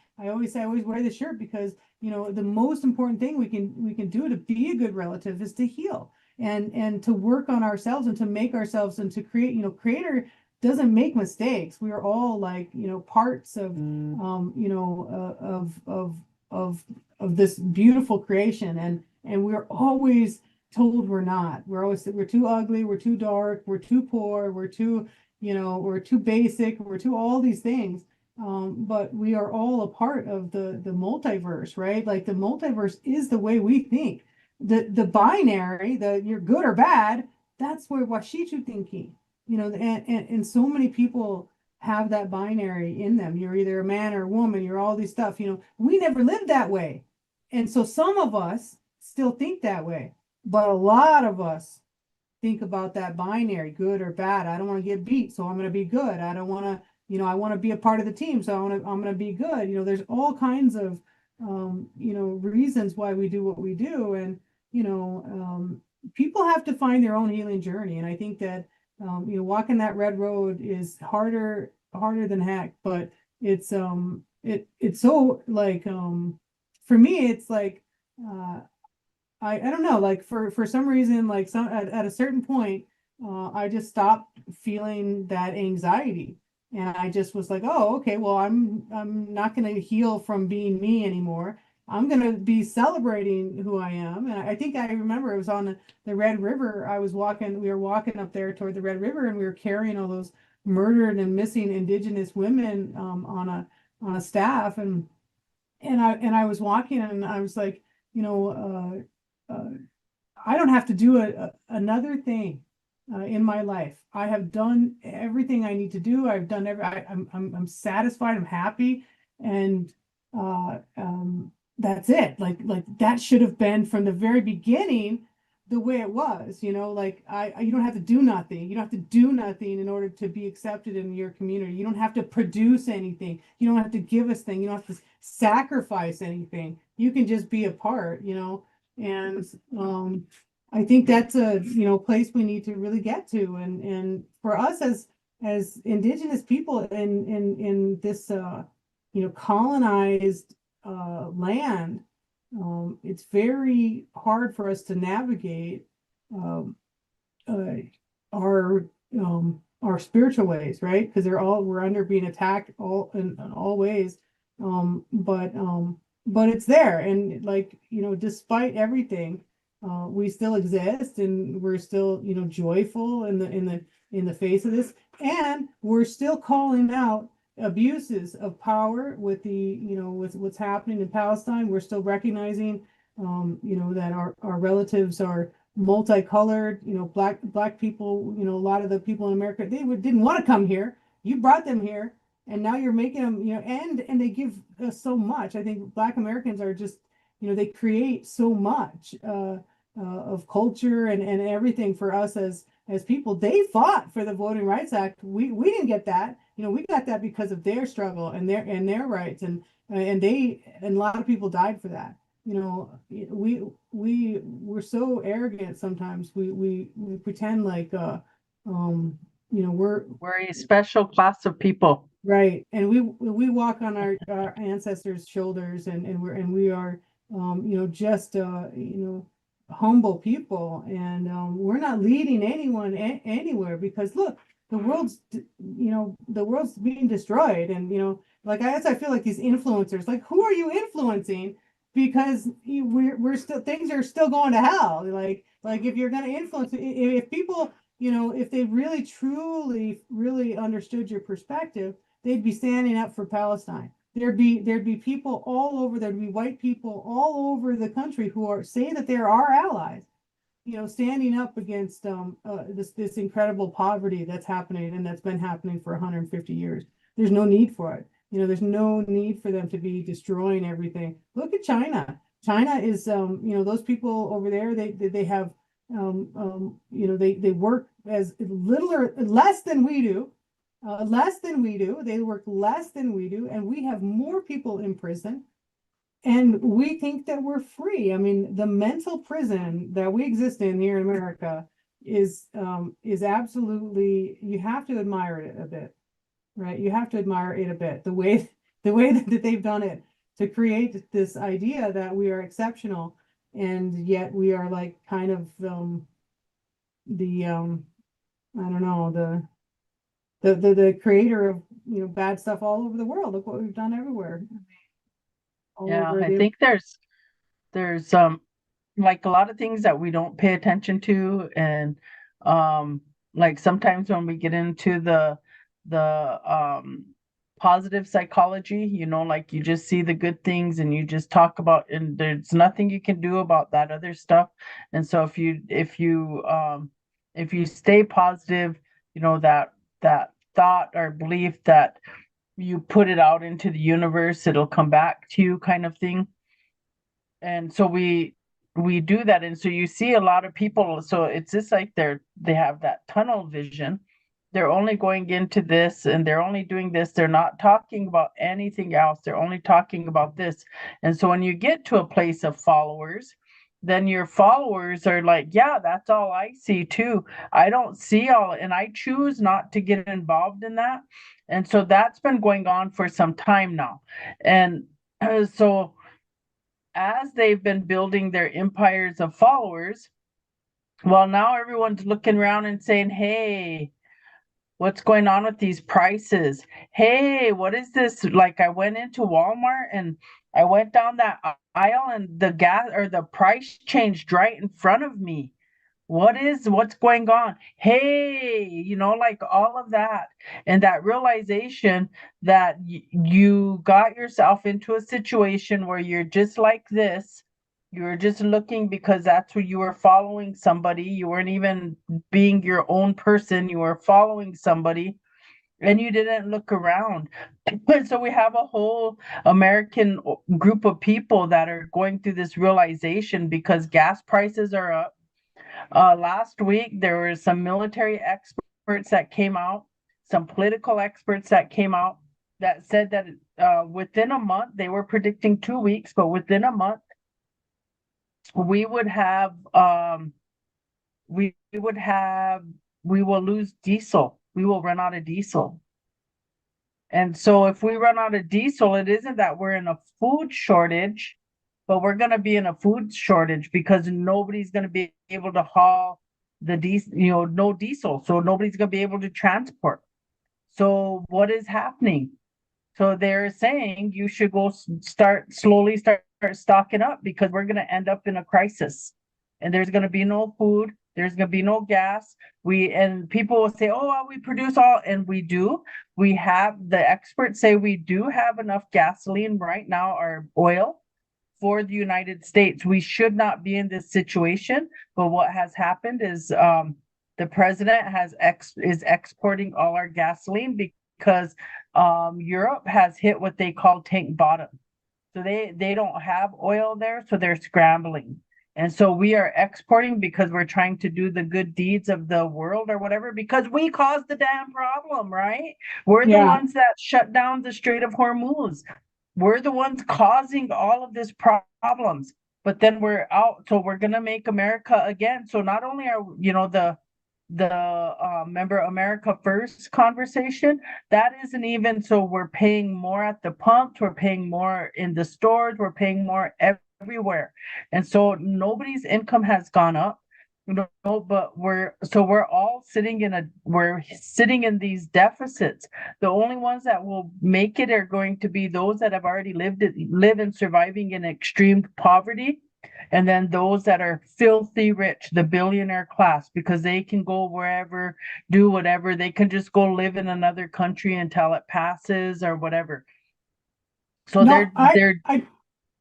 say, I always wear the shirt, because the most important thing we can do to be a good relative is to heal, and to work on ourselves, and to make ourselves, and to create. Creator doesn't make mistakes. We are all, like, parts of of of this beautiful creation, and we're always told we're not. We're always we're too ugly, we're too dark, we're too poor, we're too, we're too basic, we're too all these things. But we are all a part of the multiverse, right? Like the multiverse is the way we think. The binary, the you're good or bad, that's where Washichu thinking, and so many people have that binary in them. You're either a man or a woman, you're all these stuff, we never lived that way. And so some of us still think that way, but a lot of us think about that binary, good or bad. I don't want to get beat, so I'm going to be good. I don't want to, I want to be a part of the team, so I'm going to be good. There's all kinds of, reasons why we do what we do. And, people have to find their own healing journey. And I think that, walking that red road is harder than heck, but it's so like, for me, it's like, I don't know, like for some reason, like at a certain point, I just stopped feeling that anxiety. And I just was like, oh, okay, well, I'm not going to heal from being me anymore. I'm going to be celebrating who I am. And I think I remember it was on the Red River. We were walking up there toward the Red River, and we were carrying all those murdered and missing Indigenous women on a staff. And I was walking, and I was like, I don't have to do another thing in my life. I have done everything I need to do. I've done I'm satisfied. I'm happy, and that's it. Like that should have been from the very beginning the way it was. Like you don't have to do nothing. You don't have to do nothing in order to be accepted in your community. You don't have to produce anything. You don't have to give us things. You don't have to sacrifice anything. You can just be a part. And I think that's a place we need to really get to, and for us as Indigenous people in this colonized land, it's very hard for us to navigate um, uh, our spiritual ways, right? Because we're under being attacked all in all ways, but it's there, and like despite everything, we still exist, and we're still joyful in the face of this, and we're still calling out abuses of power with with what's happening in Palestine. We're still recognizing that our relatives are multicolored, black people, a lot of the people in America, didn't want to come here. You brought them here, and now you're making them, and they give us so much. I think Black Americans are just, they create so much of culture and everything for us as people. They fought for the Voting Rights Act. We didn't get that. We got that because of their struggle and their rights, and a lot of people died for that. We're so arrogant sometimes. We pretend like We're a special class of people. right, and we walk on our ancestors' shoulders, and we are just humble people, and we're not leading anyone anywhere, because look, the world's being destroyed, and like I feel like these influencers, like, who are you influencing? Because we're still, things are still going to hell. Like if you're going to influence, if people, if they really truly really understood your perspective, they'd be standing up for Palestine. There'd be people all over, there'd be white people all over the country who say that they're our allies, standing up against this incredible poverty that's happening, and that's been happening for 150 years. There's no need for it. There's no need for them to be destroying everything. Look at China. China is those people over there, they have they work as little or less than we do. They work less than we do, and we have more people in prison, and we think that we're free. I mean, the mental prison that we exist in here in America is absolutely, you have to admire it a bit, right? You have to admire it a bit, the way that they've done it to create this idea that we are exceptional, and yet we are like kind of the I don't know, the creator of bad stuff all over the world. Look what we've done everywhere. All Yeah, over I the think there's there's like a lot of things that we don't pay attention to, and like sometimes when we get into the positive psychology, like you just see the good things and you just talk about, and there's nothing you can do about that other stuff. And so if you stay positive, that thought or belief that you put it out into the universe, it'll come back to you, kind of thing. And so we do that, and so you see a lot of people, so it's just like they have that tunnel vision. They're only going into this and they're only doing this. They're not talking about anything else. They're only talking about this. And so when you get to a place of followers, then your followers are like, yeah, that's all I see too. I don't see all, and I choose not to get involved in that. And so that's been going on for some time now. And so as they've been building their empires of followers, well, now everyone's looking around and saying, hey, what's going on with these prices? Hey, what is this? Like, I went into Walmart and I went down that aisle and the gas or the price changed right in front of me. What's going on? Hey, like all of that. And that realization that you got yourself into a situation where you're just like this. You were just looking because that's what you were following somebody. You weren't even being your own person. You were following somebody and you didn't look around. So we have a whole American group of people that are going through this realization because gas prices are up. Last week, there were some military experts that came out, some political experts that came out that said that within a month, they were predicting 2 weeks, but within a month, we would have, we would have, we will lose diesel. We will run out of diesel. And so if we run out of diesel, it isn't that we're in a food shortage, but we're going to be in a food shortage because nobody's going to be able to haul the diesel, no diesel. So nobody's going to be able to transport. So what is happening? So they're saying you should go start stocking up because we're going to end up in a crisis and there's going to be no food. There's going to be no gas. And people will say, oh, well, we produce all, and we do. The experts say we do have enough gasoline right now, or oil, for the United States. We should not be in this situation. But what has happened is the president is exporting all our gasoline because Europe has hit what they call tank bottom. So they don't have oil there, so they're scrambling. And so we are exporting because we're trying to do the good deeds of the world or whatever, because we caused the damn problem, right? We're the ones that shut down the Strait of Hormuz. We're the ones causing all of this problems. But then we're out, so we're gonna make America again. So not only are remember America First conversation, that isn't even, so we're paying more at the pumps, we're paying more in the stores, we're paying more everywhere. And so nobody's income has gone up, but we're all sitting in these deficits. The only ones that will make it are going to be those that have already live in surviving in extreme poverty. And then those that are filthy rich, the billionaire class, because they can go wherever, do whatever. They can just go live in another country until it passes or whatever. So No, they're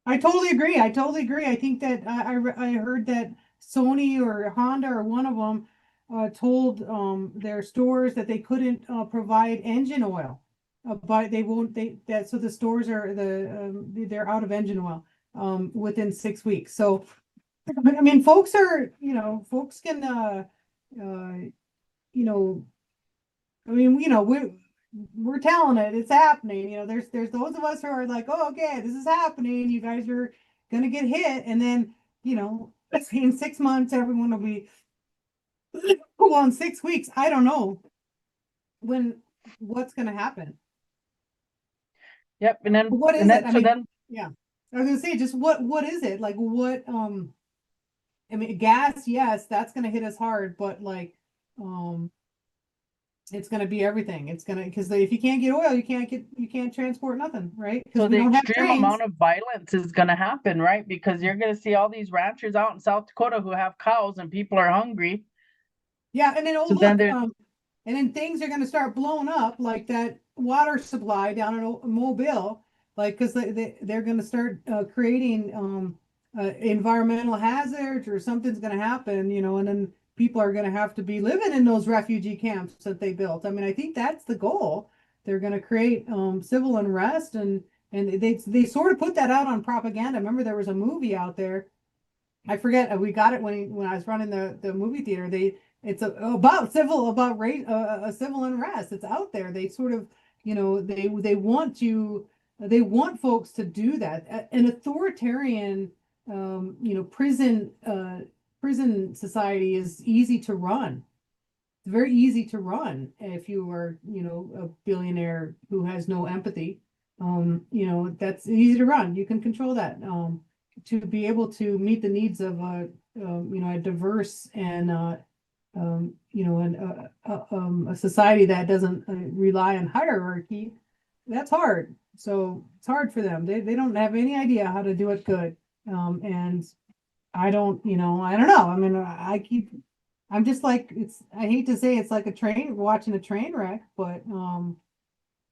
I totally agree. I totally agree. I think that I heard that Sony or Honda or one of them told their stores that they couldn't provide engine oil, but they won't. So the stores they're out of engine oil within 6 weeks. So I mean, folks can you know I mean, we're telling it, it's happening. There's those of us who are like, oh, okay, this is happening. You guys are gonna get hit, and then in 6 months, everyone will be. Well, in 6 weeks, I don't know what's gonna happen. Yep, and then What is and it? then so then Yeah, I was gonna say, just what is it like? I mean, gas, yes, that's gonna hit us hard, but like, It's going to be everything. It's going to, because if you can't get oil, you can't transport nothing, right? Because So we the don't have extreme trains. amount of violence is going to happen, right? Because you're going to see all these ranchers out in South Dakota who have cows and people are hungry. Yeah, and then, oh So then look, there's and then things are going to start blowing up, like that water supply down in Mobile, like because they're going to start creating environmental hazards, or something's going to happen, and then people are going to have to be living in those refugee camps that they built. I mean, I think that's the goal. They're going to create civil unrest, and they sort of put that out on propaganda. I remember there was a movie out there. I forget. We got it when I was running the movie theater. It's about race, a civil unrest. It's out there. They sort of, they want folks to do that. An authoritarian, prison society is easy to run. It's very easy to run if you are, a billionaire who has no empathy. That's easy to run. You can control that. To be able to meet the needs of a diverse and a society that doesn't rely on hierarchy, that's hard. So it's hard for them. They don't have any idea how to do it good. And I don't know. I mean, I'm just like, I hate to say it's like watching a train wreck, but, and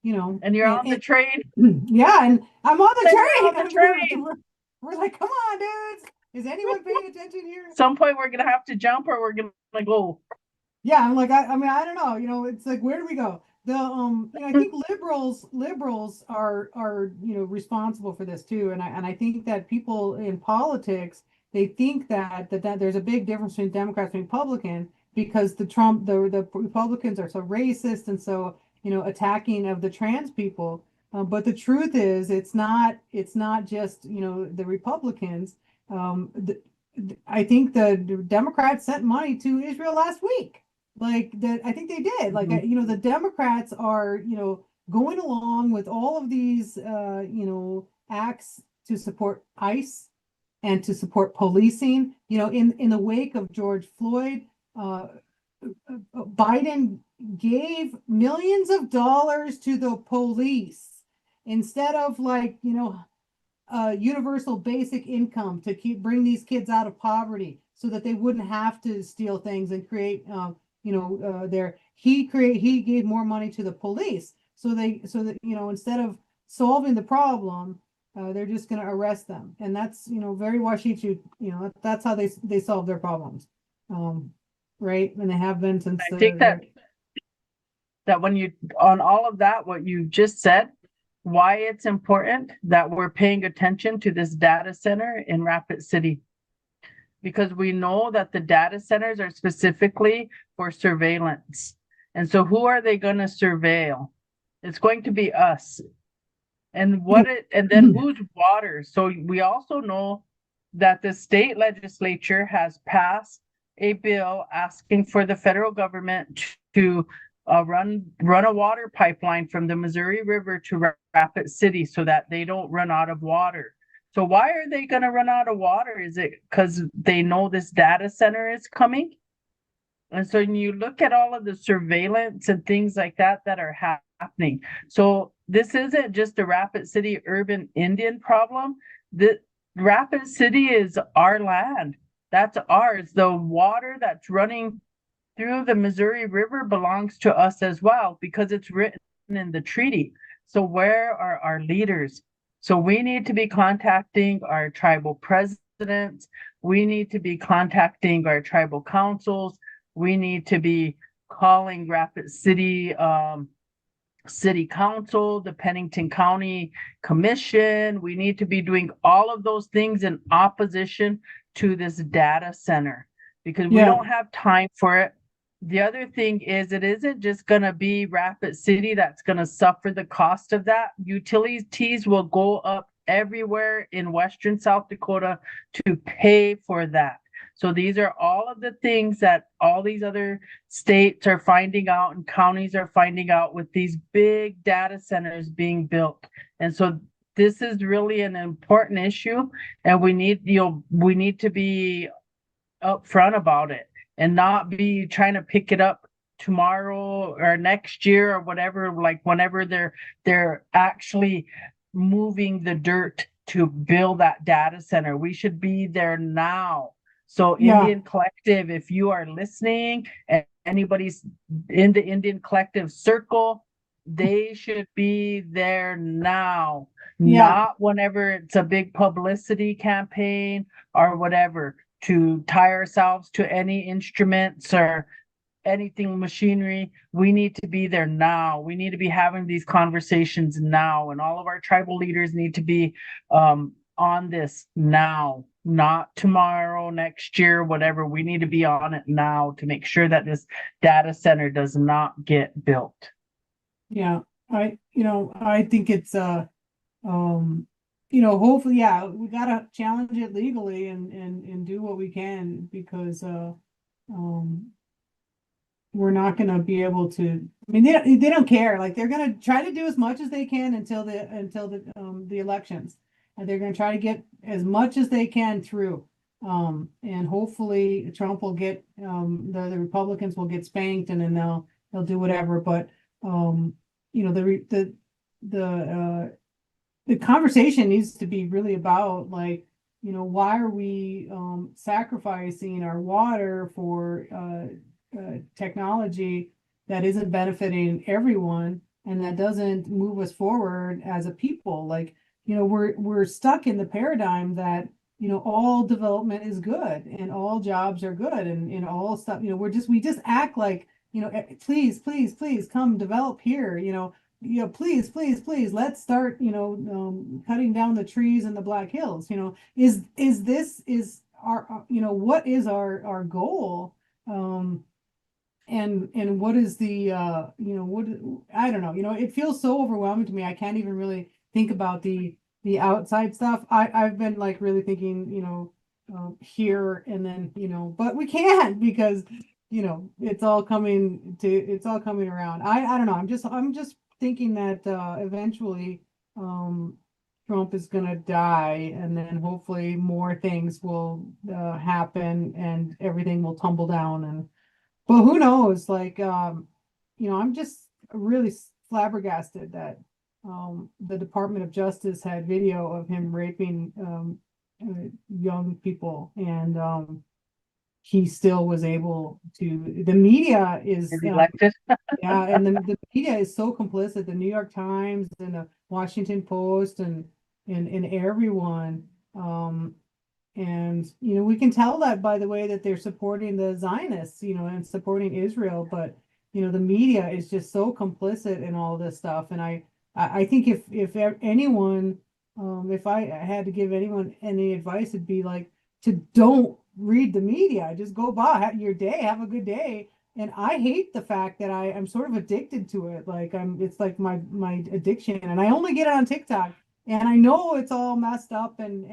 you're on the train. yeah, and I'm on the train. On the train. We're like, come on, dudes. Is anyone paying attention here? At some point we're gonna have to jump or we're gonna go. Yeah, I'm like, I mean, I don't know. It's like, where do we go? I think liberals are responsible for this too, and I think that people in politics, they think that there's a big difference between Democrats and Republicans, because the Republicans are so racist and so attacking of the trans people. But the truth is, it's not just the Republicans. I think the Democrats sent money to Israel last week. Like that, I think they did. Like, the Democrats are, going along with all of these, acts to support ICE and to support policing. In the wake of George Floyd, Biden gave millions of dollars to the police instead of, like, universal basic income to bring these kids out of poverty, so that they wouldn't have to steal things and create he gave more money to the police, so that instead of solving the problem, they're just going to arrest them. And that's very Washichu. That's how they solve their problems. Right, and they have been since I think that when you on all of that, what you just said, why it's important that we're paying attention to this data center in Rapid City, because we know that the data centers are specifically for surveillance. And so who are they going to surveil? It's going to be us. And then whose water? So we also know that the state legislature has passed a bill asking for the federal government to run a water pipeline from the Missouri River to Rapid City so that they don't run out of water. So why are they going to run out of water? Is it because they know this data center is coming? And so when you look at all of the surveillance and things like that are happening. So this isn't just a Rapid City urban Indian problem. The Rapid City is our land. That's ours. The water that's running through the Missouri River belongs to us as well, because it's written in the treaty. So where are our leaders? So we need to be contacting our tribal presidents. We need to be contacting our tribal councils. We need to be calling Rapid City City Council, the Pennington County Commission. We need to be doing all of those things in opposition to this data center, because we don't have time for it. The other thing is, it isn't just going to be Rapid City that's going to suffer the cost of that. Utilities will go up everywhere in Western South Dakota to pay for that. So these are all of the things that all these other states are finding out and counties are finding out with these big data centers being built. And so this is really an important issue, and we need to be upfront about it and not be trying to pick it up tomorrow or next year or whatever, like whenever they're actually moving the dirt to build that data center. We should be there now. So Yeah. Indian Collective, if you are listening and anybody's in the Indian Collective circle, they should be there now, Yeah. not whenever it's a big publicity campaign or whatever, to tie ourselves to any instruments or anything machinery. We need to be there now. We need to be having these conversations now, and all of our tribal leaders need to be on this now, not tomorrow, next year, whatever. We need to be on it now to make sure that this data center does not get built. Yeah. I think it's hopefully, yeah, we gotta challenge it legally and do what we can, because we're not gonna be able to. I mean, they don't care. Like, they're gonna try to do as much as they can until the elections, and they're gonna try to get as much as they can through. And hopefully Trump will get the Republicans will get spanked, and then they'll do whatever. But the conversation needs to be really about, like, why are we sacrificing our water for technology that isn't benefiting everyone and that doesn't move us forward as a people? Like, we're stuck in the paradigm that all development is good and all jobs are good, and all stuff. We just act like, please, please, please come develop here. Please, please, please, let's start, cutting down the trees in the Black Hills. Is our, what is our goal? And what is the, what, I don't know, it feels so overwhelming to me. I can't even really think about the outside stuff. I've been like really thinking, here and then, but we can't, because, it's all coming around. I don't know. I'm just thinking that eventually Trump is gonna die, and then hopefully more things will happen and everything will tumble down. And but who knows? Like, I'm just really flabbergasted that the Department of Justice had video of him raping young people, and he still was able to. The media is Elected. yeah, and the media is so complicit. The New York Times and the Washington Post and everyone. And we can tell that by the way that they're supporting the Zionists, and supporting Israel. But the media is just so complicit in all this stuff. And I think if anyone, if I had to give anyone any advice, it'd be like, to don't read the media. Just go by, have your day, have a good day. And I hate the fact that I'm sort of addicted to it. Like, it's like my addiction, and I only get it on TikTok. And I know it's all messed up, and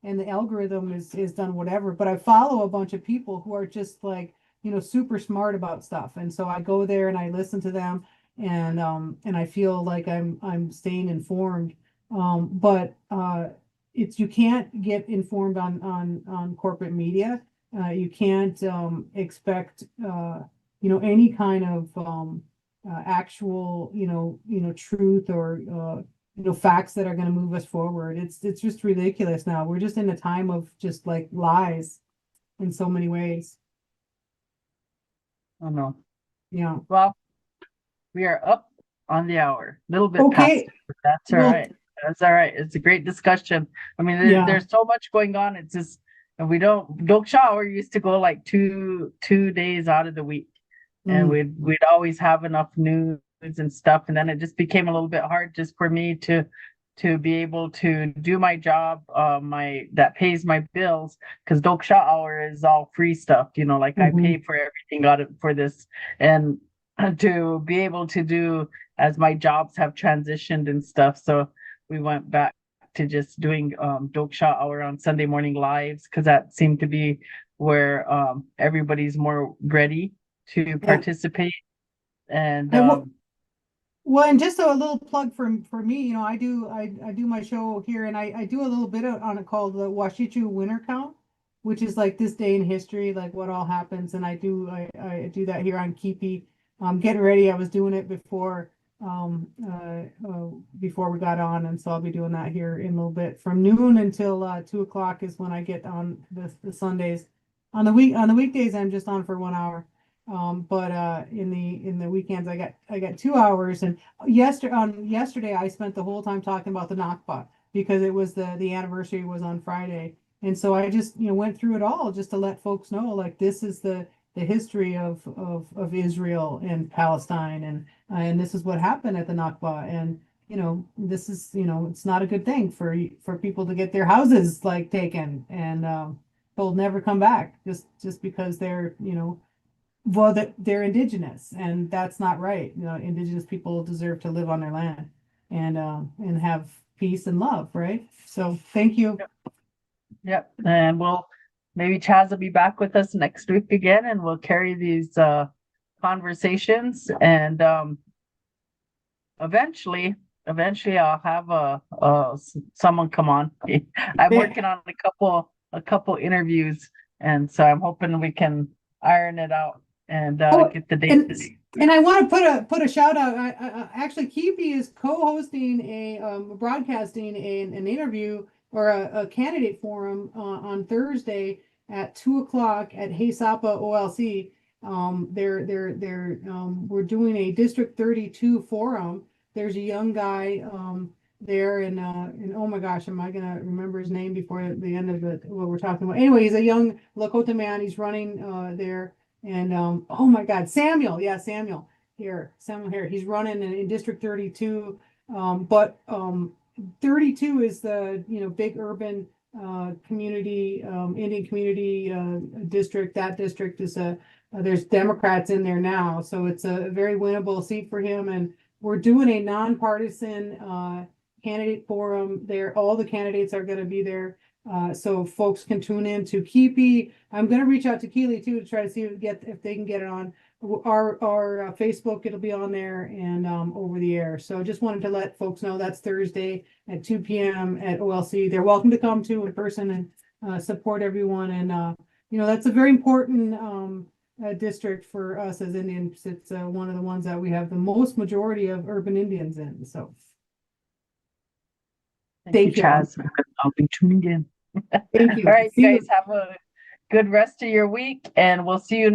the algorithm is done whatever, but I follow a bunch of people who are just like, super smart about stuff. And so I go there and I listen to them, and I feel like I'm staying informed. But you can't get informed on corporate media. You can't expect any kind of actual truth or facts that are going to move us forward. It's just ridiculous now. We're just in a time of just like lies in so many ways. Oh no. Yeah. Well, we are up on the hour. A little bit past Okay. it, but that's all Well, right. That's all right. It's a great discussion. I mean, yeah. there's so much going on. It's just, and we don't shower used to go like two days out of the week, and we'd always have enough news and stuff. And then it just became a little bit hard just for me to be able to do my job, that pays my bills, because Doksha Hour is all free stuff, like I pay for everything out of for this, and to be able to do as my jobs have transitioned and stuff. So we went back to just doing Doksha Hour on Sunday morning lives, because that seemed to be where everybody's more ready to participate. And well, and just a little plug for me, I do my show here, and I do a little bit on it called the Washichu Winter Count. which is like this day in history, like what all happens. And I do that here on Keepy. I'm getting ready. I was doing it before we got on, and so I'll be doing that here in a little bit. From noon until 2 o'clock is when I get on the Sundays. On the weekdays I'm just on for 1 hour. But in the weekends I got 2 hours. And yesterday I spent the whole time talking about the Nakba because it was the anniversary was on Friday. And so I just, went through it all just to let folks know, like, this is the history of Israel and Palestine, and this is what happened at the Nakba. And this is, it's not a good thing for people to get their houses like taken, and they'll never come back just because they're, well, they're indigenous, and that's not right. Indigenous people deserve to live on their land and have peace and love, right? So thank you. Yep. And maybe Chas will be back with us next week again, and we'll carry these conversations. And eventually I'll have someone come on. I'm working on a couple interviews, and so I'm hoping we can iron it out and get the date. And I want to put a shout out. Actually, Keepy is co-hosting broadcasting an interview or a candidate forum on Thursday at 2 o'clock at Hey Sapa OLC. We're doing a District 32 forum. There's a young guy there, and oh my gosh, am I gonna remember his name before the end of what we're talking about? Anyway, he's a young Lakota man. He's running there. And oh my God, Samuel here. He's running in District 32. But 32 is the big urban community, Indian community district. That district is there's Democrats in there now, so it's a very winnable seat for him. And we're doing a nonpartisan candidate forum there. All the candidates are going to be there. So folks can tune in to Keepy. I'm going to reach out to Keely too to try to see if they can get it on our Facebook. It'll be on there and over the air. So just wanted to let folks know that's Thursday at 2 p.m. at OLC. They're welcome to come to in person and support everyone. And that's a very important district for us as Indians. It's one of the ones that we have the most majority of urban Indians in. So thank you, Chas. I'll be tuning in. Thank you. All right, you guys have a good rest of your week, and we'll see you